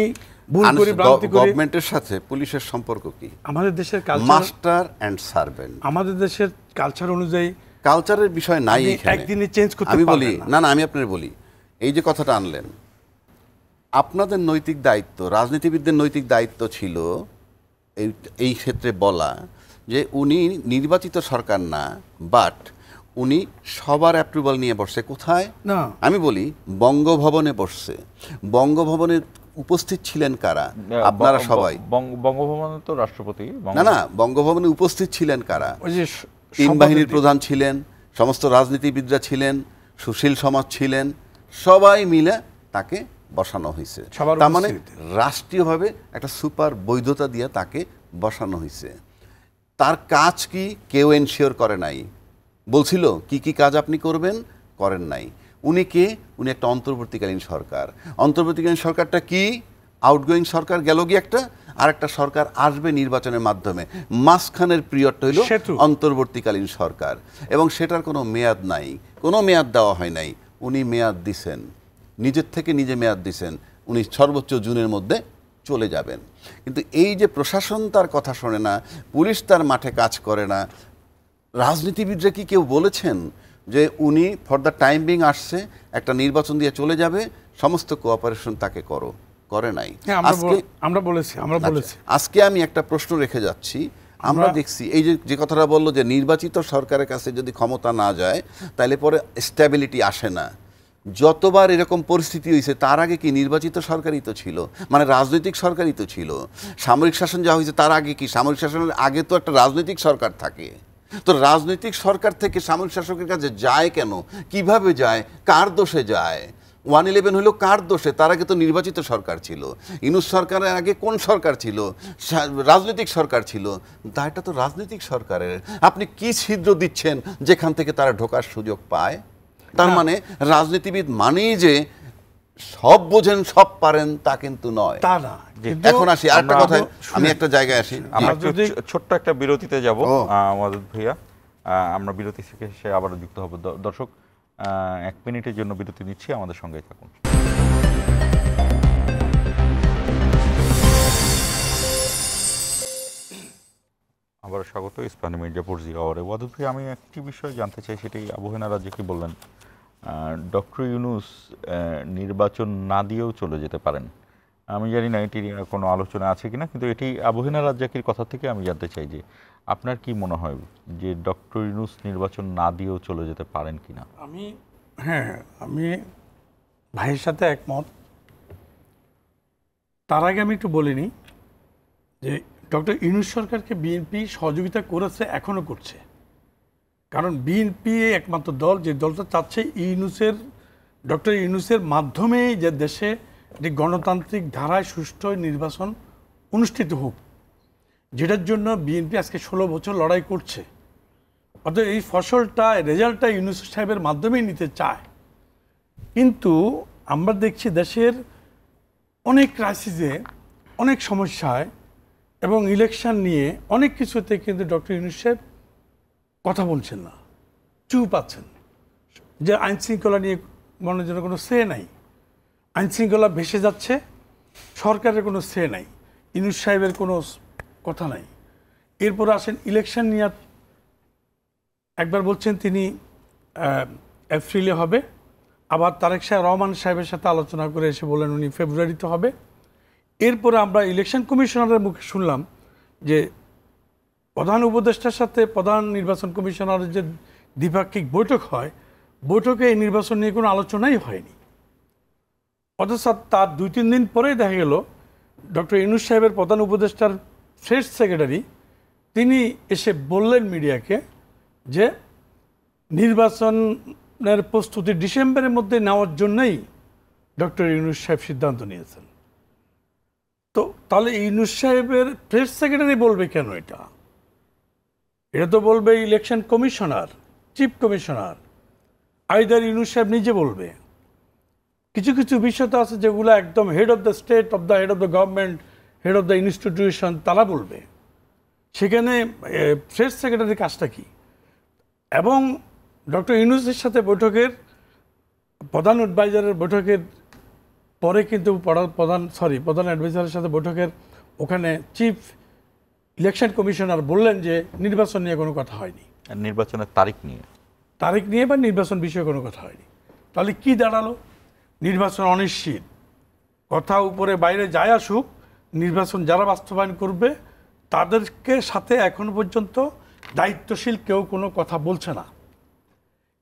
S5: ভুল করি, ভ্রান্তি করি।
S4: গভর্নমেন্টের সাথে পুলিশের সম্পর্ক কি?
S5: আমাদের দেশের কালচার,
S4: মাস্টার এন্ড সার্ভেন্ট।
S5: আমাদের দেশের কালচার অনুযায়ী
S4: কালচারের বিষয় নাই এখানে,
S5: একদিনে চেঞ্জ করতে
S4: আমি বলি
S5: পারবেন না।
S4: না, আমি আপনার বলি, এই যে কথাটা আনলেন, আপনাদের নৈতিক দায়িত্ব, রাজনীতিবিদদের নৈতিক দায়িত্ব ছিল এই ক্ষেত্রে বলা যে উনি নির্বাচিত সরকার না, বাট উনি সবার অ্যাপ্রুভাল নিয়ে বসছে। কোথায়?
S5: না,
S4: আমি বলি বঙ্গভবনে বসছে। বঙ্গভবনে উপস্থিত ছিলেন কারা? আপনারা সবাই।
S1: বঙ্গভবনে তো রাষ্ট্রপতি।
S4: না, বঙ্গভবনে উপস্থিত ছিলেন কারা?
S5: ওই যে
S4: তিন বাহিনীর প্রধান ছিলেন, সমস্ত রাজনীতিবিদরা ছিলেন, সুশীল সমাজ ছিলেন, সবাই মিলে তাকে বসানো হয়েছে। তার মানে রাষ্ট্রীয়ভাবে একটা সুপার বৈধতা দিয়ে তাকে বসানো হয়েছে। তার কাজ কি কেউ এনশিওর করে নাই। বলছিল কি কি কাজ আপনি করবেন, করেন নাই। উনি কে? উনি একটা অন্তর্বর্তীকালীন সরকার। অন্তর্বর্তীকালীন সরকারটা কি? আউটগোয়িং সরকার গেল গিয়ে একটা, আর একটা সরকার আসবে নির্বাচনের মাধ্যমে। মাঝখানের পিরিয়ডটা হইল অন্তর্বর্তীকালীন সরকার, এবং সেটার কোনো মেয়াদ নাই, কোনো মেয়াদ দেওয়া হয় নাই। উনি মেয়াদ দিছেন, নিজের থেকে নিজে মেয়াদ দিছেন, উনি সর্বোচ্চ জুনের মধ্যে চলে যাবেন। কিন্তু এই যে প্রশাসন তার কথা শোনে না, পুলিশ তার মাঠে কাজ করে না, রাজনীতিবিদরা কি কেউ বলেছেন যে উনি ফর দ্য টাইম বিং আসছে, একটা নির্বাচন দিয়ে চলে যাবে, সমস্ত কোঅপারেশন তাকে করো? করে নাই।
S5: আমরা বলেছি।
S4: আজকে আমি একটা প্রশ্ন রেখে যাচ্ছি। আমরা দেখছি এই যে কথাটা বললো যে নির্বাচিত সরকারের কাছে যদি ক্ষমতা না যায় তাহলে পরে স্ট্যাবিলিটি আসে না। যতবার এরকম পরিস্থিতি হয়েছে তার আগে কি নির্বাচিত সরকারই তো ছিল, মানে রাজনৈতিক সরকারই তো ছিল। সামরিক শাসন যা হয়েছে তার আগে কি, সামরিক শাসনের আগে তো একটা রাজনৈতিক সরকার থাকে। তো রাজনৈতিক সরকার থেকে সামরিক শাসকের কাছে যায় কেন, কিভাবে যায়, কার দোষে যায়? 111 হলো কার দোষে? তার আগে তো নির্বাচিত সরকার ছিল। ইউনূস সরকারের আগে কোন সরকার ছিল? রাজনৈতিক সরকার ছিল। দায়টা তো রাজনৈতিক সরকারের। আপনি কি ছিদ্র দিচ্ছেন যেখান থেকে তারা ঢোকার সুযোগ পায়? তার মানে রাজনীতিবিদ মানেই যে সব বোঝেন, সব পারেন, তা কিন্তু নয়।
S5: তা না।
S4: এখন আসি আরেকটা কথা, আমি একটা জায়গায় আসি,
S1: আমরা ছোট্ট একটা বিরতিতে যাব আমাদের ভাইয়া। আমরা বিরতি থেকে এসে আবার যুক্ত হব। দর্শক, 1 মিনিটের জন্য বিরতি নিচ্ছি, আমাদের সঙ্গেই থাকুন। আবার স্বাগত ইসলামী মিডিয়া পড়জি আওয়ারে। ওয়াদুদ ভাই, আমি একটি বিষয় জানতে চাই, সেটাই আবু হেনা রাজ্জাকি বললেন ডক্টর ইউনূস নির্বাচন না দিয়েও চলে যেতে পারেন। আমি জানি না এটি কোনো আলোচনা আছে কিনা, কিন্তু এটি আবু হেনা রাজ্জাকির কথা থেকে আমি জানতে চাই যে আপনার কি মনে হয় যে ডক্টর ইউনূস নির্বাচন না দিয়েও চলে যেতে পারেন কিনা?
S5: আমি ভাইয়ের সাথে একমত। তার আগে আমি একটু বলিনি যে ডক্টর ইউনূস সরকারকে বিএনপি সহযোগিতা করেছে, এখনো করছে। কারণ বিএনপি একমাত্র দল যে দলটা চাচ্ছে ডক্টর ইউনূসের মাধ্যমে যে দেশে একটি গণতান্ত্রিক ধারায় সুষ্ঠু নির্বাচন অনুষ্ঠিত হোক, যেটার জন্য বিএনপি আজকে 16 বছর লড়াই করছে। অর্থাৎ এই ফসলটা, রেজাল্টটা ইউনূস সাহেবের মাধ্যমেই নিতে চায়। কিন্তু আমরা দেখছি দেশের অনেক ক্রাইসিসে, অনেক সমস্যায় এবং ইলেকশন নিয়ে অনেক কিছুতে কিন্তু ডক্টর ইউনূস সাহেব কথা বলছেন না, চুপ আছেন। যে আইন শৃঙ্খলা নিয়ে মনের জন্য কোনো সে নাই, আইন শৃঙ্খলা ভেসে যাচ্ছে, সরকারের কোনো সে নাই, ইউনূস সাহেবের কোনো কথা নাই। এরপর আসেন ইলেকশন নিয়ে, একবার বলছেন তিনি এপ্রিলে হবে, আবার তারেক রহমান সাহেবের সাথে আলোচনা করে এসে বলেন উনি ফেব্রুয়ারিতে হবে। এরপরে আমরা ইলেকশন কমিশনারের মুখে শুনলাম যে প্রধান উপদেষ্টার সাথে প্রধান নির্বাচন কমিশনারের যে দ্বিপাক্ষিক বৈঠক হয়, বৈঠকে এই নির্বাচন নিয়ে কোনো আলোচনাই হয়নি। অথচ তার 2-3 দিন পরেই দেখা গেল ডক্টর ইউনূস সাহেবের প্রধান উপদেষ্টার প্রেস সেক্রেটারি তিনি এসে বললেন মিডিয়াকে যে নির্বাচনের প্রস্তুতি ডিসেম্বরের মধ্যে নেওয়ার জন্যই ডক্টর ইউনূস সাহেব সিদ্ধান্ত নিয়েছেন। তো তাহলে ইউনূস সাহেবের প্রেস সেক্রেটারি বলবে কেন এটা? এটা তো বলবে election commissioner, chief commissioner, either Yunus সাহেব নিজে বলবে। কিছু কিছু বিষয় তো আছে যেগুলো একদম head of the state, head of the government, head of the institution, তারা বলবে। সেখানে প্রেস সেক্রেটারির কাজটা কি? এবং ডক্টর ইউনূসের সাথে বৈঠকের প্রধান অ্যাডভাইজারের বৈঠকের পরে কিন্তু প্রধান অ্যাডভাইজারের সাথে বৈঠকের ওখানে চিফ ইলেকশন কমিশনার বললেন যে নির্বাচন নিয়ে কোনো কথা হয়নি,
S1: নির্বাচনের তারিখ নিয়ে
S5: বা নির্বাচন বিষয়ে কোনো কথা হয়নি। তাহলে কি দাঁড়ালো? নির্বাচন অনিশ্চিত, কথা উপরে বাইরে যায় আসুক, নির্বাচন যারা বাস্তবায়ন করবে তাদেরকে সাথে এখনো পর্যন্ত দায়িত্বশীল কেউ কোনো কথা বলছে না।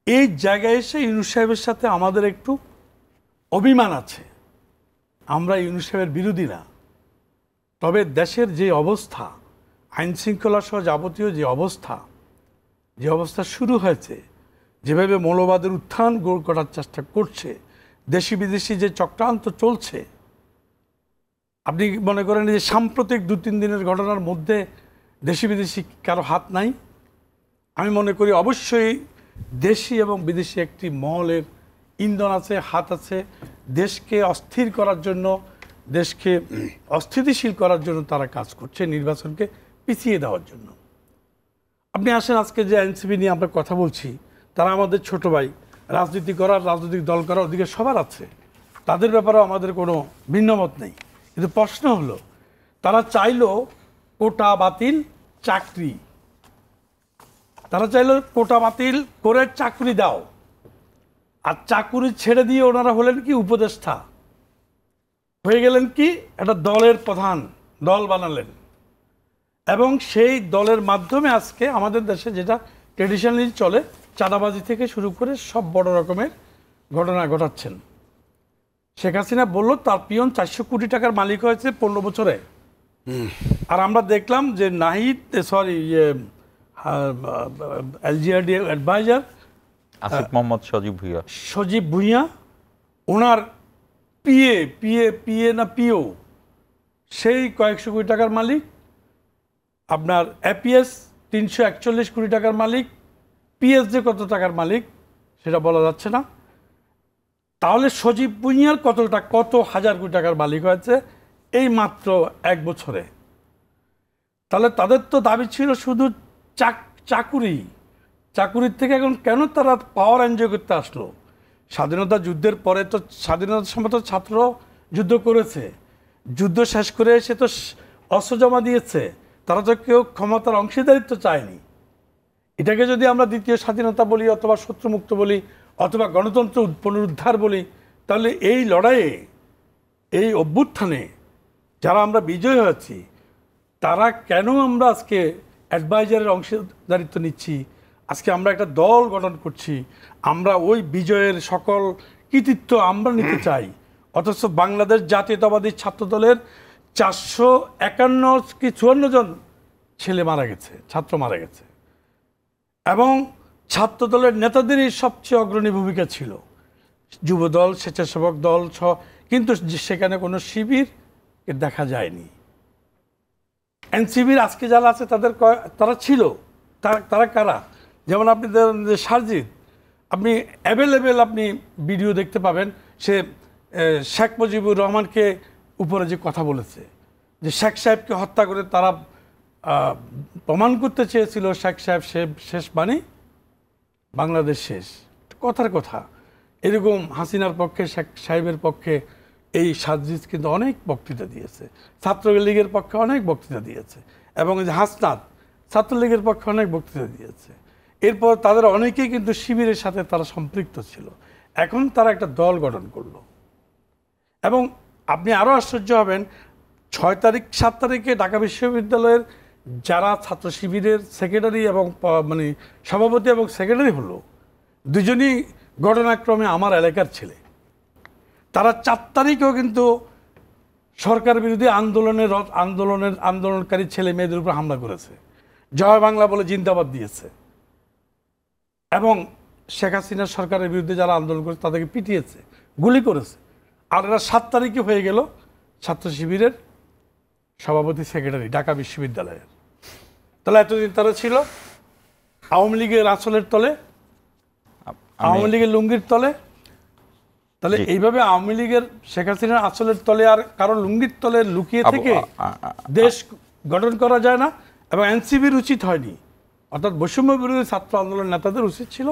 S5: এই জায়গায় এসে ইউনূস সাহেবের সাথে আমাদের একটু অভিমান আছে। আমরা ইউনূস সাহেবের বিরোধী না, তবে দেশের যে অবস্থা, আইন শৃঙ্খলা সহ যাবতীয় যে অবস্থা শুরু হয়েছে, যেভাবে মৌলবাদের উত্থান করার চেষ্টা করছে, দেশি বিদেশি যে চক্রান্ত চলছে, আপনি মনে করেন যে সাম্প্রতিক 2-3 দিনের ঘটনার মধ্যে দেশি বিদেশি কারো হাত নাই? আমি মনে করি অবশ্যই দেশি এবং বিদেশি একটি মহলের ইন্ধন আছে, হাত আছে। দেশকে অস্থির করার জন্য, দেশকে অস্থিতিশীল করার জন্য তারা কাজ করছে, নির্বাচনকে পিছিয়ে দেওয়ার জন্য। আপনি আসেন, আজকে যে এনসিপি নিয়ে আমরা কথা বলছি, তারা আমাদের ছোট ভাই, রাজনীতি করার, রাজনৈতিক দল করার অধিকার সবার আছে, তাদের ব্যাপারেও আমাদের কোনো ভিন্নমত নেই। কিন্তু প্রশ্ন হলো, তারা চাইলো কোটা বাতিল, চাকরি, তারা চাইলো কোটা বাতিল করে চাকরি দাও, আর চাকরি ছেড়ে দিয়ে ওনারা হলেন কি উপদেষ্টা, হয়ে গেলেন কি একটা দলের প্রধান, দল বানালেন। এবং সেই দলের মাধ্যমে আজকে আমাদের দেশে যেটা ট্রেডিশনালি চলে, চাঁদাবাজি থেকে শুরু করে সব বড় রকমের ঘটনা ঘটাচ্ছেন। শেখ হাসিনা বললো তার পিয়ন 400 কোটি টাকার মালিক হয়েছে 15 বছরে। আর আমরা দেখলাম যে এলজিআরডি অ্যাডভাইজার
S1: আসিফ মোহাম্মদ সজীব
S5: ভুঁইয়া, ওনার পিও সেই কয়েকশো কোটি টাকার মালিক, আপনার এপিএস 341 কোটি টাকার মালিক, পিএস যে কত টাকার মালিক সেটা বলা যাচ্ছে না। তাহলে সজীব ভুঁইয়ার কত হাজার কোটি টাকার মালিক হয়েছে এই মাত্র 1 বছরে। তাহলে তাদের তো দাবি ছিল শুধু চাকুরির থেকে এখন কেন তারা পাওয়ার এনজয় করতে আসলো? স্বাধীনতা যুদ্ধের পরে তো স্বাধীনতার সময় তো ছাত্র যুদ্ধ করেছে, যুদ্ধ শেষ করে এসে তো অস্ত্র জমা দিয়েছে, তারা তো কেউ ক্ষমতার অংশীদারিত্ব চায়নি। এটাকে যদি আমরা দ্বিতীয় স্বাধীনতা বলি, অথবা শত্রুমুক্ত বলি, অথবা গণতন্ত্র পুনরুদ্ধার বলি, তাহলে এই লড়াইয়ে, এই অভ্যুত্থানে যারা আমরা বিজয় হয়েছি, তারা কেন আমরা আজকে অ্যাডভাইজারের অংশীদারিত্ব নিচ্ছি? আজকে আমরা একটা দল গঠন করছি, আমরা ওই বিজয়ের সকল কৃতিত্ব আমরা নিতে চাই। অথচ বাংলাদেশ জাতীয়তাবাদী ছাত্র দলের 451 কি 54 জন ছেলে মারা গেছে, ছাত্র মারা গেছে, এবং ছাত্র দলের নেতাদেরই সবচেয়ে অগ্রণী ভূমিকা ছিল, যুবদল, স্বেচ্ছাসেবক দল সহ, কিন্তু সেখানে কোনো শিবিরকে দেখা যায়নি। এনসিবির আজকে যারা আছে তারা ছিল, তারা কারা? যেমন আপনি ধরেন যে সারজিৎ, আপনি অ্যাভেলেবেল আপনি ভিডিও দেখতে পাবেন, সে শেখ মুজিবুর রহমানকে উপরে যে কথা বলেছে, যে শেখ সাহেবকে হত্যা করে তারা প্রমাণ করতে চেয়েছিল শেখ সাহেব শেষ বাণী, বাংলাদেশ শেষ, কথার কথা। এরকম হাসিনার পক্ষে, শেখ সাহেবের পক্ষে এই সারজিৎ কিন্তু অনেক বক্তৃতা দিয়েছে, ছাত্রলীগের পক্ষে অনেক বক্তৃতা দিয়েছে, এবং এই যে হাসনাত ছাত্রলীগের পক্ষে অনেক বক্তৃতা দিয়েছে। এরপর তাদের অনেকেই কিন্তু শিবিরের সাথে তারা সম্পৃক্ত ছিল। এখন তারা একটা দল গঠন করলো, এবং আপনি আরও আশ্চর্য হবেন, 7 তারিখে ঢাকা বিশ্ববিদ্যালয়ের যারা ছাত্র শিবিরের সেক্রেটারি এবং সভাপতি এবং সেক্রেটারি হলো, দুজনই ঘটনাক্রমে আমার এলাকার ছেলে। তারা 4 তারিখেও কিন্তু সরকার বিরোধী আন্দোলনকারী ছেলে মেয়েদের উপর হামলা করেছে, জয় বাংলা বলে জিন্দাবাদ দিয়েছে, এবং শেখ হাসিনার সরকারের বিরুদ্ধে যারা আন্দোলন করেছে তাদেরকে পিটিয়েছে, গুলি করেছে। আর এরা 7 তারিখে হয়ে গেল ছাত্র শিবিরের সভাপতি সেক্রেটারি ঢাকা বিশ্ববিদ্যালয়ের। তাহলে এতদিন তারা ছিল আওয়ামী লীগের আঁচলের তলে, আওয়ামী লীগের লুঙ্গির তলে। তাহলে এইভাবে আওয়ামী লীগের শেখ হাসিনার আঁচলের তলে আর কারো লুঙ্গির তলে লুকিয়ে থেকে দেশ গঠন করা যায় না। এবং এনসিপির উচিত হয়নি, অর্থাৎ বৈষম্য বিরোধী ছাত্র আন্দোলন নেতাদের উচিত ছিল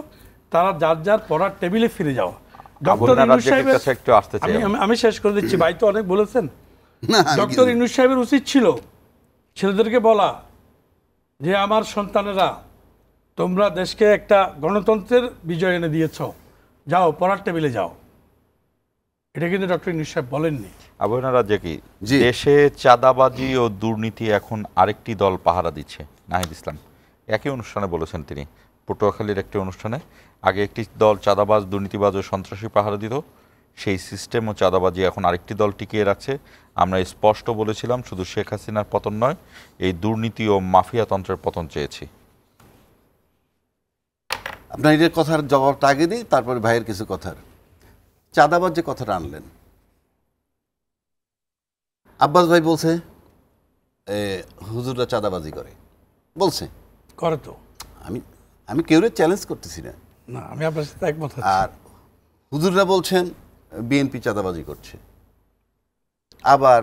S5: তারা যার যার পড়ার টেবিলে ফিরে যাওয়া। ডক্টর ইউনূস সাহেবের, আমি শেষ করে দিচ্ছি, ভাই তো অনেক বলেছেন। ডক্টর ইউনূস সাহেবের উচিত ছিল ছেলেদেরকে বলা যে আমার সন্তানেরা তোমরা দেশকে একটা গণতন্ত্রের বিজয় এনে দিয়েছ, যাও পড়ার টেবিলে যাও। এটা কিন্তু ডক্টর ইউনূস সাহেব বলেননি।
S1: আবহাওয়া রাজ্যে কি দেশে চাঁদাবাজি ও দুর্নীতি এখন আরেকটি দল পাহারা দিচ্ছে? নাহিদ ইসলাম একই অনুষ্ঠানে বলেছেন তিনি, পটুয়াখালীর একটি অনুষ্ঠানে। আগে একটি দল চাঁদাবাজ, দুর্নীতিবাজ ও সন্ত্রাসী পাহারা দিত, সেই সিস্টেম ও চাঁদাবাজি এখন আরেকটি দল টিকিয়ে রাখছে। আমরা স্পষ্ট বলেছিলাম শুধু শেখ হাসিনার পতন নয়, এই দুর্নীতি ও মাফিয়াতন্ত্রের পতন চেয়েছি।
S4: আপনার এর কথার জবাবটা আগে দিই, তারপরে ভাইয়ের কিছু কথার। চাঁদাবাজ যে কথাটা আনলেন, আব্বাস ভাই বলছে হুজুররা চাঁদাবাজি করে, বলছে
S5: করে তো।
S4: আমি কেউ চ্যালেঞ্জ করতেছি না,
S5: না আমি আপনার সাথে একমত।
S4: আর হুজুররা বলছেন বিএনপি চাঁদাবাজি করছে, আবার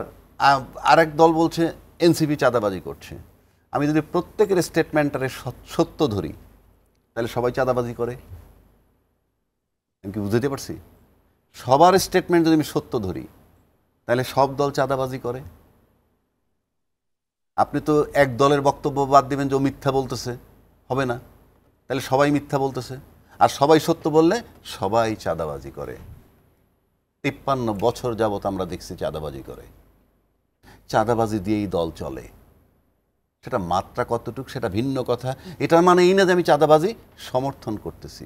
S4: আরেক দল বলছে এনসিপি চাঁদাবাজি করছে। আমি যদি প্রত্যেকের স্টেটমেন্টারে সত্য ধরি তাহলে সবাই চাঁদাবাজি করে। আমি কি বুঝতে পারছি? সবার স্টেটমেন্ট যদি আমি সত্য ধরি তাহলে সব দল চাঁদাবাজি করে। আপনি তো এক দলের বক্তব্য বাদ দিবেন যে ও মিথ্যা বলতেছে, হবে না। তাহলে সবাই মিথ্যা বলতেছে, আর সবাই সত্য বললে সবাই চাঁদাবাজি করে। 53 বছর যাবত আমরা দেখছি চাঁদাবাজি করে। চাঁদাবাজি দিয়েই দল চলে, সেটা মাত্রা কতটুকু সেটা ভিন্ন কথা। এটার মানে এই না যে আমি চাঁদাবাজি সমর্থন করতেছি।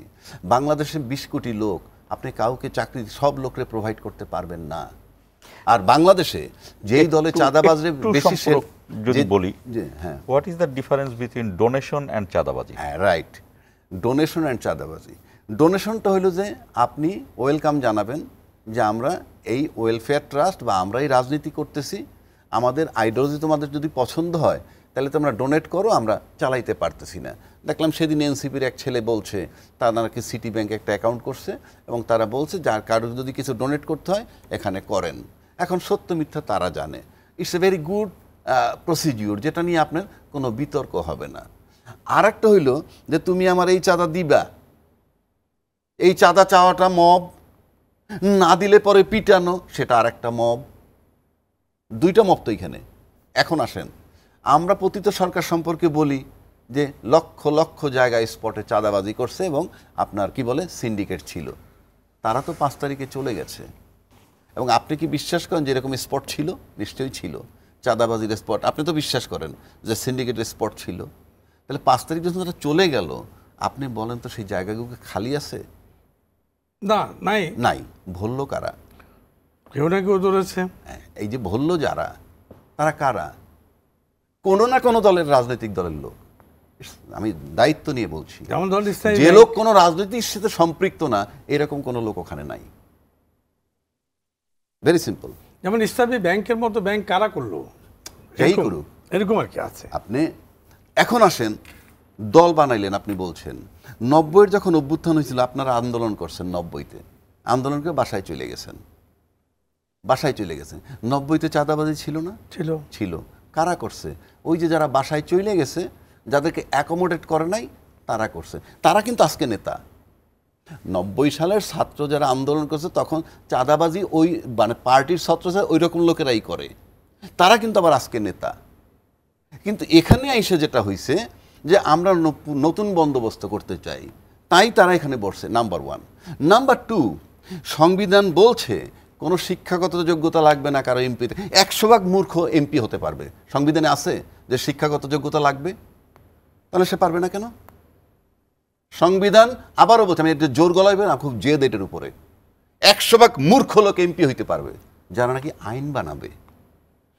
S4: বাংলাদেশে 20 কোটি লোক, আপনি কাউকে চাকরি সব লোকরে প্রোভাইড করতে পারবেন না। আর বাংলাদেশে যেই দলে চাঁদাবাজরে বেশি
S1: যদি বলি,
S4: হ্যাঁ,
S1: what is the difference between donation and চাঁদাবাজি?
S4: হ্যাঁ, রাইট। ডোনেশন অ্যান্ড চাঁদাবাজি। ডোনেশনটা হলো যে আপনি ওয়েলকাম জানাবেন যে আমরা এই ওয়েলফেয়ার ট্রাস্ট বা আমরা এই রাজনীতি করতেছি, আমাদের আইডিওলজি তোমাদের যদি পছন্দ হয় তাহলে তোমরা ডোনেট করো, আমরা চালাইতে পারতেছি না। দেখলাম সেদিন এনসিপির এক ছেলে বলছে তারা নাকি সিটি ব্যাংকে একটা অ্যাকাউন্ট করছে এবং তারা বলছে যার কারোর যদি কিছু ডোনেট করতে হয় এখানে করেন। এখন সত্য মিথ্যা তারা জানে। It's a very good procedure, যেটা নিয়ে আপনার কোনো বিতর্ক হবে না। আর একটা হইল যে তুমি আমার এই চাঁদা দিবা, এই চাঁদা চাওয়াটা মব, না দিলে পরে পিটানো, সেটা আর একটা মব। দুইটা মব তো এখানে। এখন আসেন, আমরা পতিত সরকার সম্পর্কে বলি যে লক্ষ লক্ষ জায়গায় স্পটে চাঁদাবাজি করছে এবং আপনার কি বলে সিন্ডিকেট ছিল। তারা তো 5 তারিখে চলে গেছে। এবং আপনি কি বিশ্বাস করেন যে এরকম স্পট ছিল? নিশ্চয়ই ছিল, চাঁদাবাজির স্পট। আপনি তো বিশ্বাস করেন যে সিন্ডিকেটের স্পট ছিল। তাহলে 5 তারিখ যখন তারা চলে গেল, আপনি বলেন তো সেই জায়গাগুলো খালি আছে?
S5: না, নাই।
S4: নাই। ভুললো কারা?
S5: কেউ না কেউ ধরেছে।
S4: এই যে ভুললো যারা, তারা কারা? কোনো না কোনো দলের, রাজনৈতিক দলের লোক। আমি দায়িত্ব নিয়ে বলছি, যে লোক কোনো রাজনীতির সাথে সম্পৃক্ত না এরকম কোনো লোক ওখানে নাই। Very simple.
S5: যেমন ইসলামী ব্যাংকের মতো ব্যাংক কারা করলো?
S4: যাই করুক,
S5: এরকম আর কি আছে।
S4: আপনি এখন আসেন, দল বানাইলেন। আপনি বলছেন 90-এর যখন অভ্যুত্থান হয়েছিল আপনারা আন্দোলন করছেন, 90-তে আন্দোলন করে বাসায় চলে গেছেন। 90-তে চাঁদাবাজি ছিল না? ছিল। কারা করছে? ওই যে যারা বাসায় চলে গেছে, যাদেরকে অ্যাকোমোডেট করে নাই, তারা করছে। তারা কিন্তু আজকে নেতা। 90 সালের ছাত্র যারা আন্দোলন করছে তখন চাঁদাবাজি ওই মানে পার্টির ছাত্র ওই রকম লোকেরাই করে, তারা কিন্তু আবার আজকে নেতা। কিন্তু এখানে এসে যেটা হয়েছে যে আমরা নতুন বন্দোবস্ত করতে চাই, তাই তারা এখানে বসছে। নাম্বার 1। নাম্বার 2, সংবিধান বলছে কোনো শিক্ষাগত যোগ্যতা লাগবে না কারো এমপিতে। 100% মূর্খ এমপি হতে পারবে। সংবিধানে আছে যে শিক্ষাগত যোগ্যতা লাগবে, তাহলে সে পারবে না কেন? সংবিধান আবারও বলছে, আমি এটা জোর গলায় না, খুব জেদ এটার উপরে, 100% মূর্খ লোক এমপি হইতে পারবে যারা নাকি আইন বানাবে।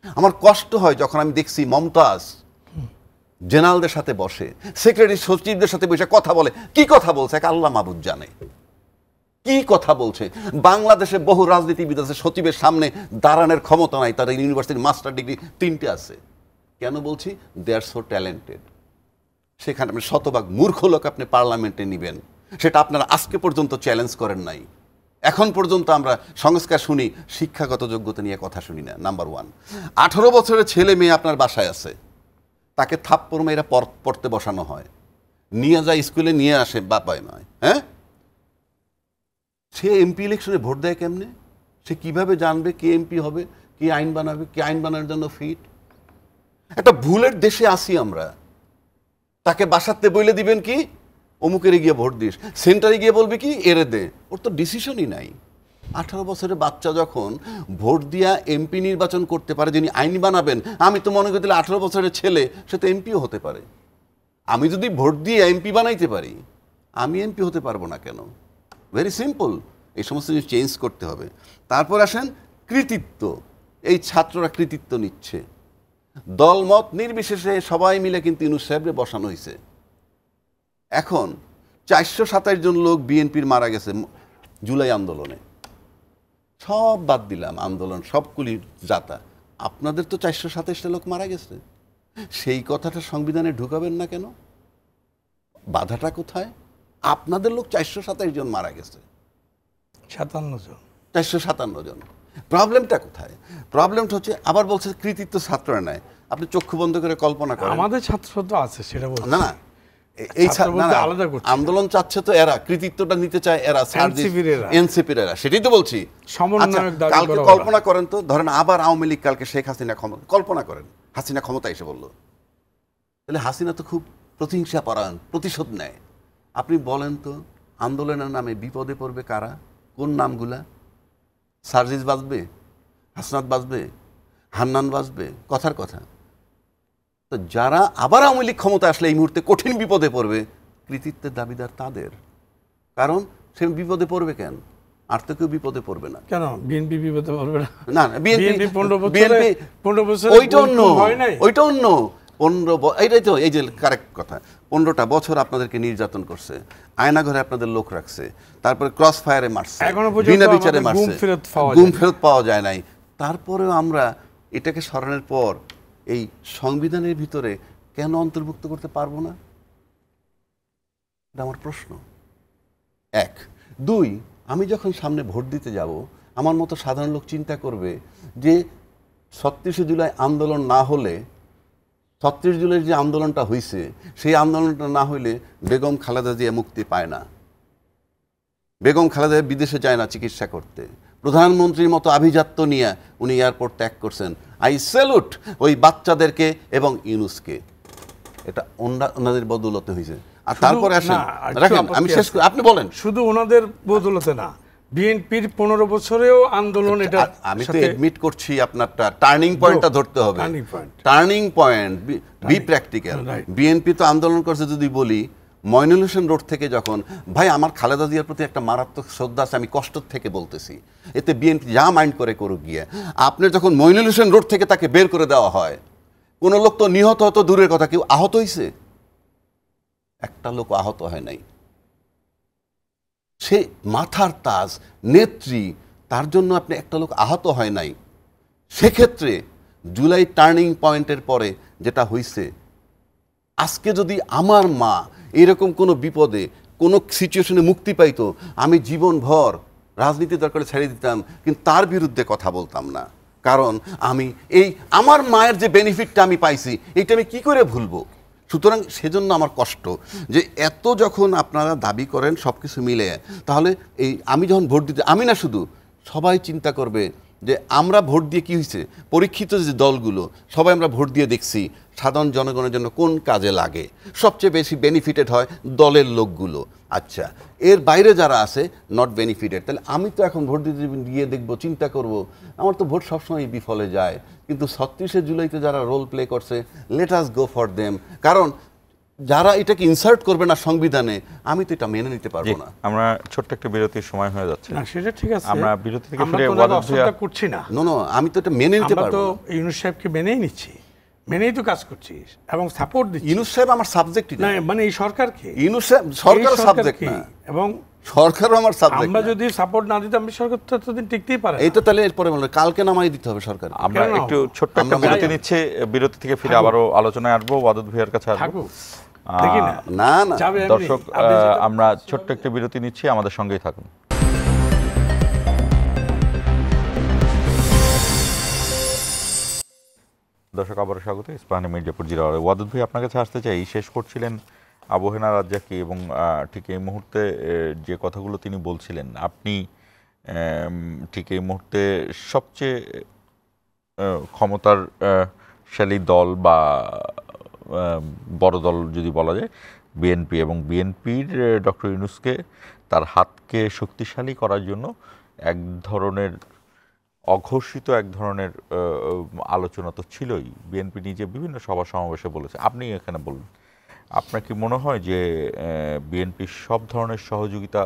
S4: আমার কষ্ট হয় যখন আমি দেখছি মমতাজ জেনারেলদের সাথে বসে, সেক্রেটারি সচিবদের সাথে বসে কথা বলে। কি কথা বলছে এক আল্লাহ মাবুদ জানে, কি কথা বলছে। বাংলাদেশে বহু রাজনীতিবিদ আছে, সচিবের সামনে দাঁড়ানোর ক্ষমতা নাই, তার ইউনিভার্সিটির মাস্টার ডিগ্রি 3টে আছে। কেন বলছি? দে আর সো ট্যালেন্টেড। সেখানে আপনি শতভাগ মূর্খ লোক আপনি পার্লামেন্টে নেবেন, সেটা আপনারা আজকে পর্যন্ত চ্যালেঞ্জ করেন নাই। এখন পর্যন্ত আমরা সংস্কার শুনি, শিক্ষাগত যোগ্যতা নিয়ে কথা শুনি না। নাম্বার 1, 18 বছরের ছেলে মেয়ে আপনার বাসায় আছে, তাকে থাপ্পড় মেয়েরা পড়তে বসানো হয়, নিয়ে যায় স্কুলে, নিয়ে আসে বাপায় নয়। হ্যাঁ, সে এমপি ইলেকশনে ভোট দেয় কেমনে? সে কিভাবে জানবে কে এমপি হবে, কে আইন বানাবে, কে আইন বানানোর জন্য ফিট? একটা ভুলের দেশে আসি আমরা। তাকে বাসাতে বইলে দিবেন কি অমুকের গিয়ে ভোট দিস, সেন্টারে গিয়ে বলবে কি এরে দে। ওর তো ডিসিশনই নাই। 18 বছরের বাচ্চা যখন ভোট দিয়া এমপি নির্বাচন করতে পারে, যিনি আইন বানাবেন, আমি তো মনে করি 18 বছরের ছেলে সে তো এমপিও হতে পারে। আমি যদি ভোট দিয়ে এমপি বানাইতে পারি, আমি এমপি হতে পারবো না কেন? Very simple. এই সমস্ত জিনিস চেঞ্জ করতে হবে। তারপর আসেন কৃতিত্ব। এই ছাত্ররা কৃতিত্ব নিচ্ছে, দলমত নির্বিশেষে সবাই মিলে কিন্তু ইউনূস সাহেবরে বসানো হয়েছে। এখন 427 জন লোক বিএনপির মারা গেছে জুলাই আন্দোলনে। সব বাদ দিলাম আন্দোলন, সবগুলি যাতা, আপনাদের তো 427টা লোক মারা গেছে। সেই কথাটা সংবিধানে ঢুকাবেন না কেন? বাধাটা কোথায়? আপনাদের লোক 427 জন মারা গেছে,
S5: 57 জন,
S4: 457 জন। প্রবলেমটা কোথায়? প্রবলেমটা হচ্ছে আবার বলছে কৃতিত্ব ছাত্ররা নেয়। আপনি চক্ষু বন্ধ করে কল্পনা করেন,
S5: আমাদের ছাত্র তো আছে, সেটা বলছি
S4: না না, এই
S5: আলাদা করছে।
S4: আন্দোলন চাচ্ছে তো এরা, কৃতিত্বটা নিতে চায় এরা, এনসিপির এরা। সেটাই তো বলছি। কালকে কল্পনা করেন তো, ধরেন আবার আওয়ামী লীগ কালকে শেখ হাসিনা ক্ষমতা, কল্পনা করেন হাসিনা ক্ষমতা এসে বলল, তাহলে হাসিনা তো খুব প্রতিহিংসা পরায়ণ, প্রতিশোধ নেয়। আপনি বলেন তো আন্দোলনের নামে বিপদে পড়বে কারা? কোন নামগুলা? সার্জিস বাঁচবে, হাসনাত বাঁচবে, হান্নান বাঁচবে, কথার কথা। তো যারা আবার আওয়ামী লীগ ক্ষমতা আসলে এই মুহূর্তে কঠিন বিপদে পড়বে, কৃতিত্বের দাবিদার তাদের। কারণ সে বিপদে পড়বে কেন? আর তো কেউ বিপদে পড়বে না।
S5: কেন বিএনপি বিপদে পড়বে না?
S4: না, বিএনপি 15 বছর, ওইটা অন্য, ওইটা অন্য। 15, এইটাই তো, এই যে কারেক্ট কথা। 15টা বছর আপনাদেরকে নির্যাতন করছে, আয়নাঘরে আপনাদের লোক রাখছে, তারপরে ক্রস ফায়ারে মারছে, বিনা বিচারে মারছে, গুম ফেরত পাওয়া যায় নাই। তারপরেও আমরা এটাকে সরানোর পর এই সংবিধানের ভিতরে কেন অন্তর্ভুক্ত করতে পারবো না? এটা আমার প্রশ্ন। 1, 2, আমি যখন সামনে ভোট দিতে যাব, আমার মতো সাধারণ লোক চিন্তা করবে যে 36 জুলাই আন্দোলন না হলে, 36 জুলাই যে আন্দোলনটা হয়েছে, সেই আন্দোলনটা না হইলে বেগম খালেদা জিয়া মুক্তি পায় না। বেগম খালেদা বিদেশে যায় না চিকিৎসা করতে। প্রধানমন্ত্রীর মতো আভিজাত্য নিয়ে উনি এয়ারপোর্ট ত্যাগ করছেন। আই স্যালুট ওই বাচ্চাদেরকে এবং ইউনূসকে। এটা ওনাদের বদৌলতে হয়েছে। আর তারপরে আসেন, রাখেন আমি শেষ করি, আপনি বলেন।
S5: শুধু ওনাদের বদৌলতে না, বিএনপির 15 বছরেও আন্দোলন। এটা
S4: আমি তো এডমিট করছি, আপনারটা টার্নিং পয়েন্টটা ধরতে হবে। Turning point, B practical. BNP তো আন্দোলন করছে, যদি বলি মইনুল হোসেন রোড থেকে, যখন ভাই আমার খালেদা জিয়ার প্রতি একটা মারাত্মক শ্রদ্ধা আছে, আমি কষ্ট থেকে বলতেছি, এতে বিএনপি যা মাইন্ড করে করুক গিয়ে, আপনার যখন মইনুল হোসেন রোড থেকে তাকে বের করে দেওয়া হয়, কোনো লোক তো নিহত হতো দূরের কথা, কেউ আহত হয়েছে? একটা লোক আহত হয় নাই। সে মাথার তাজ, নেত্রী, তার জন্য আপনি একটা লোক আহত হয় নাই। সেক্ষেত্রে জুলাই টার্নিং পয়েন্টের পরে যেটা হয়েছে, আজকে যদি আমার মা এরকম কোনো বিপদে, কোনো সিচুয়েশনে মুক্তি পাইতো, আমি জীবনভর রাজনীতি দরকারে ছেড়ে দিতাম, কিন্তু তার বিরুদ্ধে কথা বলতাম না। কারণ আমি এই আমার মায়ের যে বেনিফিটটা আমি পাইছি, এইটা আমি কি করে ভুলবো? সুতরাং সেজন্য আমার কষ্ট যে এত যখন আপনারা দাবি করেন সব কিছু মিলে, তাহলে এই আমি যখন ভোট দিতে, আমি না শুধু, সবাই চিন্তা করবে যে আমরা ভোট দিয়ে কি হয়েছে, পরীক্ষিত যে দলগুলো সবাই আমরা ভোট দিয়ে দেখছি সাধারণ জনগণের জন্য কোন কাজে লাগে, সবচেয়ে বেশি বেনিফিটেড হয় দলের লোকগুলো। আচ্ছা, এর বাইরে যারা আছে নট বেনিফিটেড, তাহলে আমি তো এখন ভোট দিতে গিয়ে দেখবো, চিন্তা করব, আমার তো ভোট সবসময় বিফলে যায়। কিন্তু 36 জুলাইতে যারা রোল প্লে করছে, let us go for them. কারণ যারা এটাকে ইনসার্ট করবে না সংবিধানে, আমি তো এটা মেনে নিতে পারবো না।
S1: আমরা ছোট্ট একটা বিরতির সময় হয়ে যাচ্ছে।
S5: না সেটা ঠিক আছে,
S1: আমরা বিরতি থেকে
S5: আমরা
S1: ফিরে
S5: তো
S1: ওয়াদুদ
S5: অসুবিধা
S1: ভাইয়া
S5: করছি না।
S4: নো আমি তো এটা মেনে নিতে
S5: আমরা
S4: পারবো
S5: তো
S4: না।
S5: ইউনূস সাহেবকে মেনেই নিচ্ছি, মেনেই তো কাজ করছি এবং সাপোর্ট দিচ্ছি।
S4: ইউনূস সাহেব আমার সাবজেক্টই
S5: না
S4: না।
S5: মানে এই সরকারকে,
S4: ইউনূস সাহেব সরকার
S5: এই
S4: সাবজেক্ট
S5: সরকারকে,
S4: না,
S5: এবং
S4: সরকারও আমার সাবজেক্ট
S5: আমরা
S4: না।
S5: যদি সাপোর্ট না দিতাম আমি সরকার তো এতদিন টিকতেই পারে
S4: এই তো তাহলে এরপরে বললো কালকে নামাই দিতে হবে সরকার।
S1: আমরা
S5: কেন?
S1: একটু ছোট্ট একটা
S4: আমরা
S1: বিরতি
S5: যাই।
S1: নিচ্ছে, বিরতি থেকে ফিরে
S5: থাকুক।
S1: আবারও আলোচনায় আসবো, ওয়াদুদ ভাইয়ার কাছে আসবো।
S5: থাকুক, দেখি না
S4: না না
S5: যাবে এমনি।
S1: দর্শক
S5: আপনি যেটা
S1: আমরা
S5: বলছেন
S1: ছোট্ট একটা বিরতি নিচ্ছি, আমাদের সঙ্গেই থাকুন। দর্শক আবারও স্বাগত ইস্পাহানি মির্জাপুর জিরাওয়ারে। ওয়াদুদ ভাই আপনার কাছে আসতে চাই, শেষ করছিলেন আবহেনা রাজ্জাকি এবং ঠিক এই মুহূর্তে যে কথাগুলো তিনি বলছিলেন, আপনি ঠিক এই মুহূর্তে সবচেয়ে ক্ষমতারশালী দল বা বড় দল যদি বলা যায় বিএনপি, এবং বিএনপির ডক্টর ইউনূসকে তার হাতকে শক্তিশালী করার জন্য এক ধরনের অঘোষিত এক ধরনের আলোচনা তো ছিলই। বিএনপি নিজে বিভিন্ন সভা সমাবেশে বলেছে, আপনি এখানে বলুন, আপনার কি মনে হয় যে বিএনপি সব ধরনের সহযোগিতা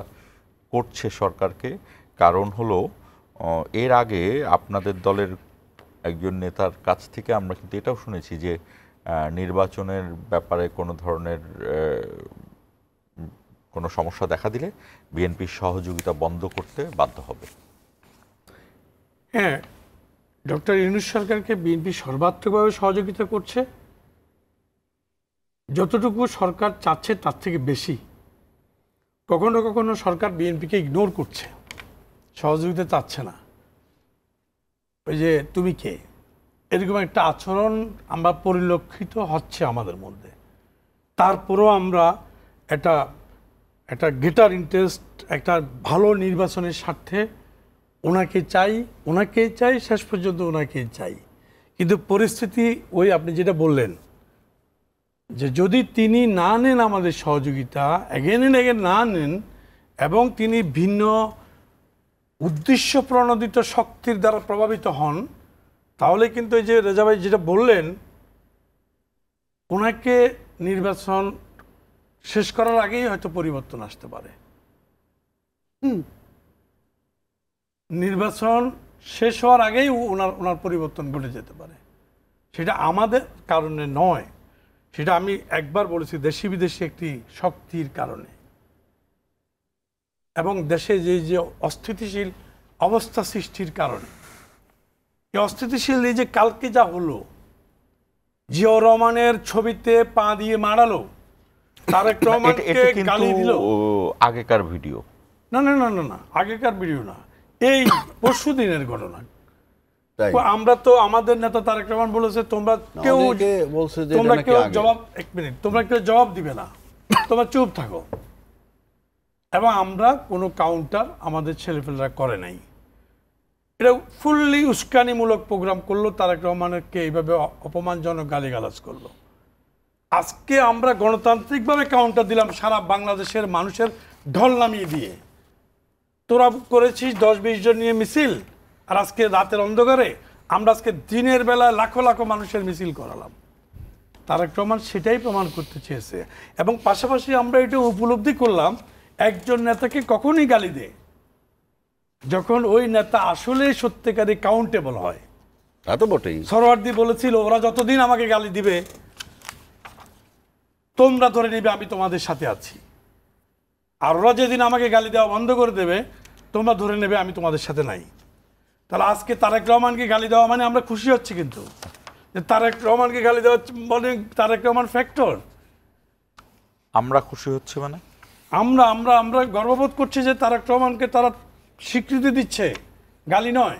S1: করছে সরকারকে? কারণ হলো এর আগে আপনাদের দলের একজন নেতার কাছ থেকে আমরা কিন্তু এটাও শুনেছি যে নির্বাচনের ব্যাপারে কোনো ধরনের কোনো সমস্যা দেখা দিলে বিএনপির সহযোগিতা বন্ধ করতে বাধ্য হবে।
S5: হ্যাঁ, ডক্টর ইউনূস সরকারকে বিএনপি সর্বাত্মকভাবে সহযোগিতা করছে, যতটুকু সরকার চাচ্ছে তার থেকে বেশি। কখনো কখনো সরকার বিএনপিকে ইগনোর করছে, সহযোগিতা চাচ্ছে না, ওই যে তুমি কে, এরকম একটা আচরণ আমরা পরিলক্ষিত হচ্ছে আমাদের মধ্যে। তারপরেও আমরা একটা গ্রেটার ইন্টারেস্ট, একটা ভালো নির্বাচনের স্বার্থে ওনাকে চাই, শেষ পর্যন্ত ওনাকে চাই। কিন্তু পরিস্থিতি ওই আপনি যেটা বললেন যে যদি তিনি না নেন আমাদের সহযোগিতা, এগেন এন্ড এগেন না নেন, এবং তিনি ভিন্ন উদ্দেশ্য প্রণোদিত শক্তির দ্বারা প্রভাবিত হন, তাহলে কিন্তু এই যে রেজা ভাই যেটা বললেন, ওনাকে নির্বাচন শেষ করার আগেই হয়তো পরিবর্তন আসতে পারে। নির্বাচন শেষ হওয়ার আগেই ওনার পরিবর্তন ঘটে যেতে পারে। সেটা আমাদের কারণে নয়, সেটা আমি একবার বলেছি দেশি বিদেশি একটি শক্তির কারণে, এবং দেশে যে অস্থিতিশীল অবস্থা সৃষ্টির কারণে। এই অস্থিতিশীল এই যে কালকে যা হলো, জিয়াউর রহমানের ছবিতে পা দিয়ে মারালো, তারেক রহমানকে গালি দিল,
S1: আগেকার ভিডিও
S5: না না না না না আগেকার ভিডিও না, এই পরশু দিনের ঘটনা। আমরা তো আমাদের নেতা তারেক রহমান বলেছে তোমরা কেউ জবাব, এক মিনিট, তোমরা কেউ জবাব দিবে না, তোমরা চুপ থাকো, এবং আমরা কোনো কাউন্টার আমাদের ছেলেপেলেরা করে নাই। এটা ফুললি উস্কানিমূলক প্রোগ্রাম করলো, তারেক রহমানকে এইভাবে অপমানজনক গালিগালাজ করলো। আজকে আমরা গণতান্ত্রিকভাবে কাউন্টার দিলাম সারা বাংলাদেশের মানুষের ঢল নামিয়ে দিয়ে। তোরা করেছিস 10-20 জন নিয়ে মিছিল, আর আজকে রাতের অন্ধকারে আমরা আজকে দিনের বেলায় লাখো লাখো মানুষের মিছিল করালাম। তারেক রহমান সেটাই প্রমাণ করতে চেয়েছে, এবং পাশাপাশি আমরা এটা উপলব্ধি করলাম একজন নেতাকে কখনই গালি দেয় যখন ওই নেতা আসলে সত্যিকারে কাউন্টেবল হয়।
S4: তা তো বটেই।
S5: সরওয়ার্দী বলেছিল ওরা যতদিন আমাকে গালি দিবে তোমরা ধরে নিবে আমি তোমাদের সাথে আছি, আর ওরা যেদিন আমাকে গালি দেওয়া বন্ধ করে দেবে তোমরা ধরে নেবে আমি তোমাদের সাথে নাই। তাহলে আজকে তারেক রহমানকে গালি দেওয়া মানে আমরা খুশি হচ্ছি, কিন্তু তারেক রহমানকে গালি দেওয়া মানে তারেক রহমান ফ্যাক্টর,
S1: আমরা খুশি হচ্ছে মানে
S5: আমরা আমরা আমরা গর্ববোধ করছি যে তারেক রহমানকে তারা স্বীকৃতি দিচ্ছে, গালি নয়,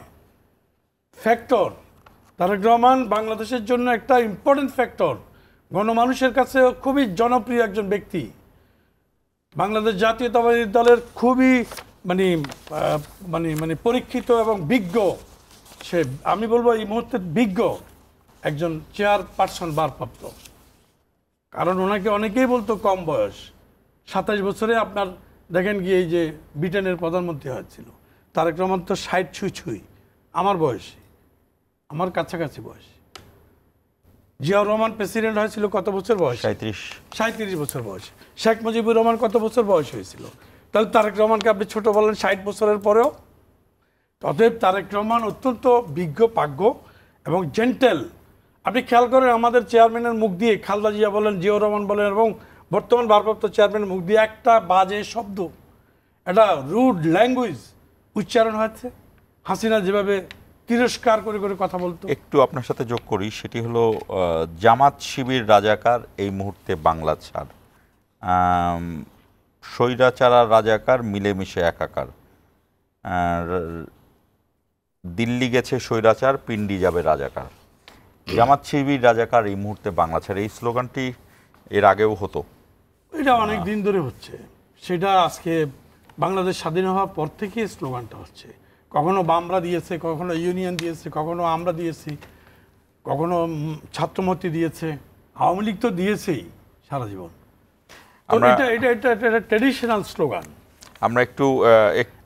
S5: ফ্যাক্টর। তারেক রহমান বাংলাদেশের জন্য একটা ইম্পর্টেন্ট ফ্যাক্টর, গণমানুষের কাছে খুবই জনপ্রিয় একজন ব্যক্তি, বাংলাদেশ জাতীয়তাবাদী দলের খুবই মানে মানে মানে পরীক্ষিত এবং বিজ্ঞ, সে আমি বলবো এই মুহূর্তে বিজ্ঞ একজন চেয়ারপারসন ভারপ্রাপ্ত। কারণ ওনাকে অনেকেই বলতো কম বয়স, 27 বছরে আপনার দেখেন গিয়ে এই যে ব্রিটেনের প্রধানমন্ত্রী হয়েছিল। তারেক রহমান তো 60 ছুঁই আমার বয়সী, আমার কাছাকাছি বয়স। জিয়াউর রহমান প্রেসিডেন্ট হয়েছিল কত বছর বয়স? 37 বছর বয়স। শেখ মুজিবুর রহমান কত বছর বয়স হয়েছিল? তাহলে তারেক রহমানকে আপনি ছোট বলেন 60 বছরের পরেও। অতএব তারেক রহমান অত্যন্ত বিজ্ঞ পাজ্ঞ এবং জেন্টেল। আপনি খেয়াল করেন আমাদের চেয়ারম্যানের মুখ দিয়ে, খালেদা জিয়া বলেন, জিয়াউর রহমান বলেন এবং বর্তমান ভারপ্রাপ্ত চেয়ারম্যানের মুখ দিয়ে একটা বাজে শব্দ, একটা রুড ল্যাঙ্গুয়েজ উচ্চারণ হয়েছে। হাসিনা যেভাবে তিরস্কার করে করে কথা বলতো।
S1: একটু আপনার সাথে যোগ করি, সেটি হলো জামাত শিবির রাজাকার এই মুহূর্তে বাংলা ছাড়, স্বৈরাচার আর রাজাকার মিলেমিশে একাকার, দিল্লি গেছে স্বৈরাচার, পিন্ডি যাবে রাজাকার। জামাত শিবির রাজাকার এই মুহূর্তে বাংলা ছাড়, এই স্লোগানটি এর আগেও হতো,
S5: এটা অনেক দিন ধরে হচ্ছে। সেটা আজকে বাংলাদেশ স্বাধীন হওয়ার পর থেকে স্লোগানটা হচ্ছে। কখনো বামরা দিয়েছে, কখনো ইউনিয়ন দিয়েছে, কখনো আমরা দিয়েছি, কখনো ছাত্রমূর্তি দিয়েছে, আওয়ামী লীগ তো দিয়েছেই সারা জীবন। এটা ট্র্যাডিশনাল স্লোগান।
S1: আমরা একটু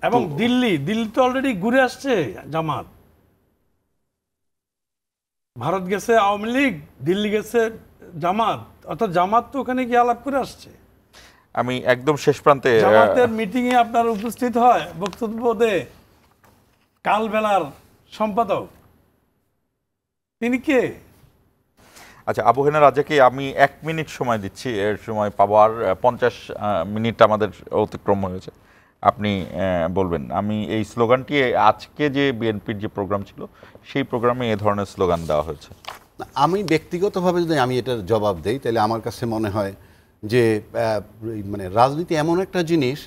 S5: এবং দিল্লি তো অলরেডি ঘুরে আসছে জামাত। ভারত গেছে আওয়ামী লীগ, দিল্লি গেছে জামাত, অর্থাৎ জামাত তো ওখানে গিয়ে আলাপ করে আসছে।
S1: আমি একদম শেষ প্রান্তে,
S5: জামাতের মিটিং এ আপনার উপস্থিত হয়, বক্তব্য দেয় কালবেলার সম্পাদক, তিনি কে?
S1: আচ্ছা, আবু হেনা রাজাকে আমি 1 মিনিট সময় দিচ্ছি, এর সময় পাবো, আর 50 মিনিট আমাদের অতিক্রম হয়েছে। আপনি বলবেন, আমি এই স্লোগানটি আজকে যে বিএনপির যে প্রোগ্রাম ছিল সেই প্রোগ্রামে এ ধরনের স্লোগান দেওয়া হয়েছে।
S6: আমি ব্যক্তিগতভাবে যদি আমি এটার জবাব দেই, তাহলে আমার কাছে মনে হয় যে মানে রাজনীতি এমন একটা জিনিস,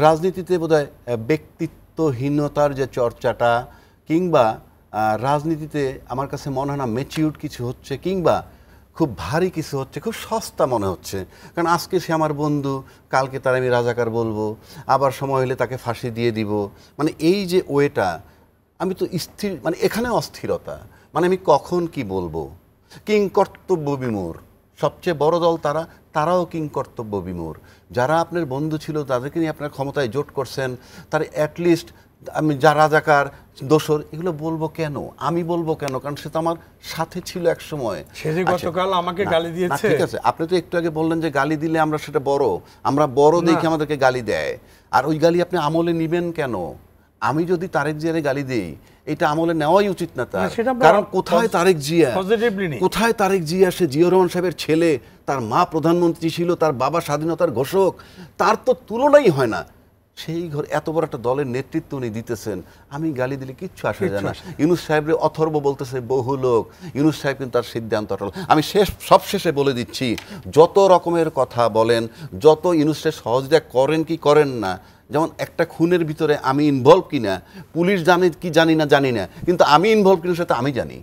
S6: রাজনীতিতে বোধহয় ব্যক্তিত্বহীনতার যে চর্চাটা, কিংবা রাজনীতিতে আমার কাছে মনে হয় না ম্যাচিউরড কিছু হচ্ছে, কিংবা খুব ভারী কিছু হচ্ছে, খুব সস্তা মনে হচ্ছে। কারণ আজকে সে আমার বন্ধু, কালকে তার আমি রাজাকার বলবো, আবার সময় হলে তাকে ফাঁসি দিয়ে দিব। মানে এই যে ওয়েটা, আমি তো স্থির, মানে এখানে অস্থিরতা, মানে আমি কখন কি বলবো। কিং কর্তব্য বিমূঢ়, সবচেয়ে বড় দল তারাও কিং কর্তব্য বিমূঢ়। যারা আপনার বন্ধু ছিল, তাদেরকে নিয়ে আপনার ক্ষমতায় জোট করছেন, তার অ্যাটলিস্ট আমি যা রাজাকার দোসর এগুলো বলবো কেন, আমি বলবো কেন? কারণ সে তো আমার সাথে ছিল এক সময়।
S5: সে যে গতকাল আমাকে গালি দিয়েছে।
S6: ঠিক আছে, আপনি তো একটু আগে বললেন যে গালি দিলে আমরা সেটা আমরা বড় দেখে আমাদেরকে গালি দেয়, আর ওই গালি আপনি আমলে নিবেন কেন? আমি যদি তারেক জিয়ারে গালি দেই, এটা আমলে নেওয়াই উচিত না তার। কারণ কোথায় তারেক জিয়া, কোথায় তারেক জিয়া? সে জিয়াউর রহমান সাহেবের ছেলে, তার মা প্রধানমন্ত্রী ছিল, তার বাবা স্বাধীনতার ঘোষক, তার তো তুলনাই হয় না। সেই ঘর এত বড় একটা দলের নেতৃত্ব উনি দিতেছেন, আমি গালি দিলে কিচ্ছু আসে যায় না। ইউনূস সাহেবের অথর্ব বলতেছে বহু লোক, ইউনূস সাহেব কিন্তু তার সিদ্ধান্ত অটল। আমি সবশেষে বলে দিচ্ছি, যত রকমের কথা বলেন, যত ইউনূস সাহেব সহযোগিতা করেন কি করেন না, যেমন একটা খুনের ভিতরে আমি ইনভলভ কিনা পুলিশ জানে কি জানি না, কিন্তু আমি ইনভলভ কিনা সেটা আমি জানি।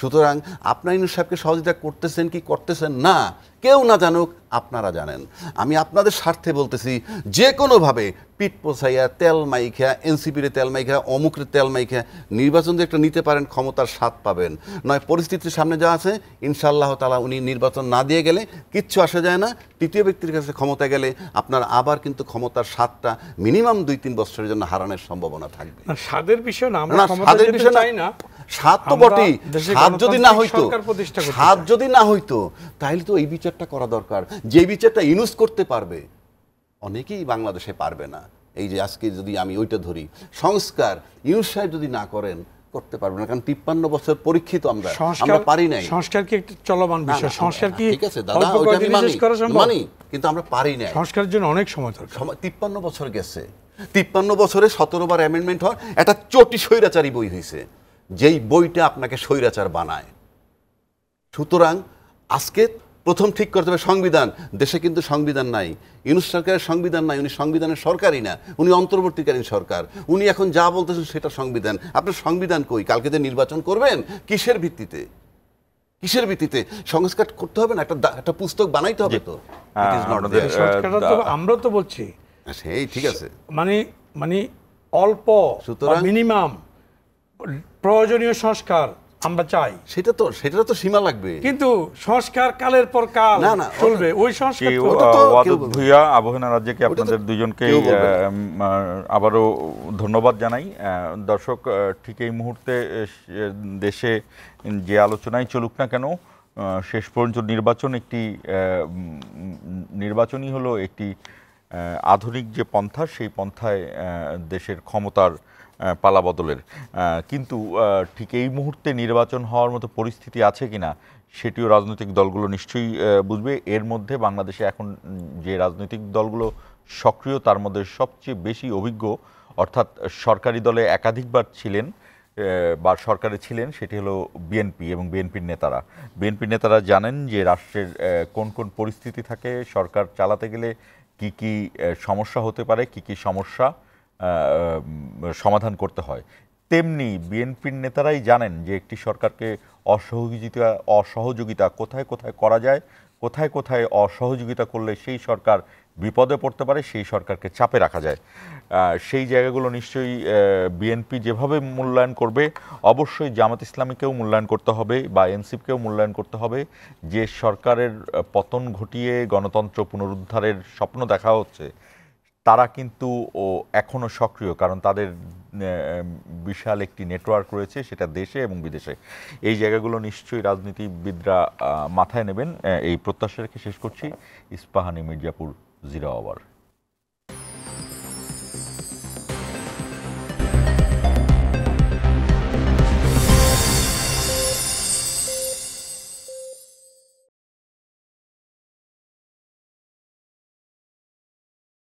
S6: সুতরাং আপনার ইউনূস সাহেবকে সহযোগিতা করতেছেন কি করতেছেন না, কেউ না জানুক, আপনারা জানেন। আমি আপনাদের স্বার্থে বলতেছি, যে কোনোভাবে পিঠ পোছাইয়া, তেল মাইখা, এনসিপির তেল মাইখা, অমুকের তেল মাইখা নির্বাচন যে একটা নিতে পারেন, ক্ষমতার স্বাদ পাবেন। নয় পরিস্থিতির সামনে যা আছে, ইনশাআল্লাহ তাআলা উনি নির্বাচন না দিয়ে গেলে কিচ্ছু আসা যায় না। তৃতীয় ব্যক্তির কাছে ক্ষমতা গেলে আপনার আবার কিন্তু ক্ষমতার স্বাদটা মিনিমাম 2-3 বছরের জন্য হারানোর সম্ভাবনা থাকবে।
S5: স্বাদের বিষয় না, আমরা
S6: স্বাদের বিষয় না, স্বাদ তো বটেই। স্বাদ যদি না হইতো তাহলে তো এই বিচারটা করা দরকার, যে বিচারটা ইউনুস করতে পারবে, অনেকেই বাংলাদেশে পারবে না। এই যে আজকে যদি আমি ওইটা ধরি, সংস্কার ইউনুস সাহেব যদি না করেন, করতে পারবে না। কারণ 53 বছর পরীক্ষিত, আমরা পারি নাই।
S5: সংস্কার কি একটা চলমান বিষয়? সংস্কার কি
S6: ঠিক আছে দাদা, ওইটা আমি মানি, কিন্তু আমরা পারি নাই।
S5: সংস্কারের জন্য অনেক সময় দরকার।
S6: 53 বছর গেছে, 53 বছরে 17 বার অ্যামেন্ডমেন্ট হয়, একটা চটি স্বৈরাচারী বই হয়েছে, যেই বইটা আপনাকে স্বৈরাচার বানায়। সুতরাং আজকে প্রথম ঠিক করতে হবে সংবিধান। দেশে কিন্তু সংবিধান নাই, ইউনূস সরকারের সংবিধান নাই, উনি সংবিধানের সরকারই না, উনি অন্তর্বর্তীকালীন সরকার। উনি এখন যা বলতেছেন সেটা সংবিধান। আপনার সংবিধান কই? কালকে যে নির্বাচন করবেন, কিসের ভিত্তিতে? সংস্কার করতে হবে না, একটা পুস্তক বানাইতে হবে তো।
S5: আমরা তো বলছি
S6: সেই ঠিক আছে,
S5: মানে অল্প, মিনিমাম প্রয়োজনীয় সংস্কার আমরা চাই। সেটা
S6: তো সীমা লাগবে,
S5: কিন্তু সংস্কার কালের পর কাল চলবে। ওই সংস্কার
S1: ভূঁইয়া, আবু হেনা রাজ্জাকে, আপনাদের দুজনকে আবারও ধন্যবাদ জানাই। দর্শক, ঠিক এই মুহূর্তে দেশে যে আলোচনায় চলুক না কেন, শেষ পর্যন্ত নির্বাচনই হলো একটি আধুনিক যে পন্থা, সেই পন্থায় দেশের ক্ষমতার পালাবদলের। কিন্তু ঠিক এই মুহূর্তে নির্বাচন হওয়ার মতো পরিস্থিতি আছে কিনা সেটিও রাজনৈতিক দলগুলো নিশ্চয়ই বুঝবে। এর মধ্যে বাংলাদেশে এখন যে রাজনৈতিক দলগুলো সক্রিয় তার মধ্যে সবচেয়ে বেশি অভিজ্ঞ, অর্থাৎ সরকারি দলে একাধিকবার ছিলেন বা সরকারে ছিলেন, সেটি হলো বিএনপি এবং বিএনপির নেতারা। বিএনপির নেতারা জানেন যে রাষ্ট্রের কোন কোন পরিস্থিতি থাকে, সরকার চালাতে গেলে কি কি সমস্যা হতে পারে, কি কি সমস্যা সমাধান করতে হয়। তেমনি বিএনপির নেতারাই জানেন যে একটি সরকারকে অসহযোগিতা কোথায় কোথায় করা যায়, কোথায় কোথায় অসহযোগিতা করলে সেই সরকার বিপদে পড়তে পারে, সেই সরকারকে চাপে রাখা যায়। সেই জায়গাগুলো নিশ্চয়ই বিএনপি যেভাবে মূল্যায়ন করবে, অবশ্যই জামাত ইসলামীকেও মূল্যায়ন করতে হবে বা এনসিপিকেও মূল্যায়ন করতে হবে। যে সরকারের পতন ঘটিয়ে গণতন্ত্র পুনরুদ্ধারের স্বপ্ন দেখা হচ্ছে, তারা কিন্তু এখনও সক্রিয়, কারণ তাদের বিশাল একটি নেটওয়ার্ক রয়েছে, সেটা দেশে এবং বিদেশে। এই জায়গাগুলো নিশ্চয়ই রাজনীতিবিদরা মাথায় নেবেন। এই প্রত্যাশা রেখে শেষ করছি। ইস্পাহানি, মির্জাপুর, 0 আওয়ার।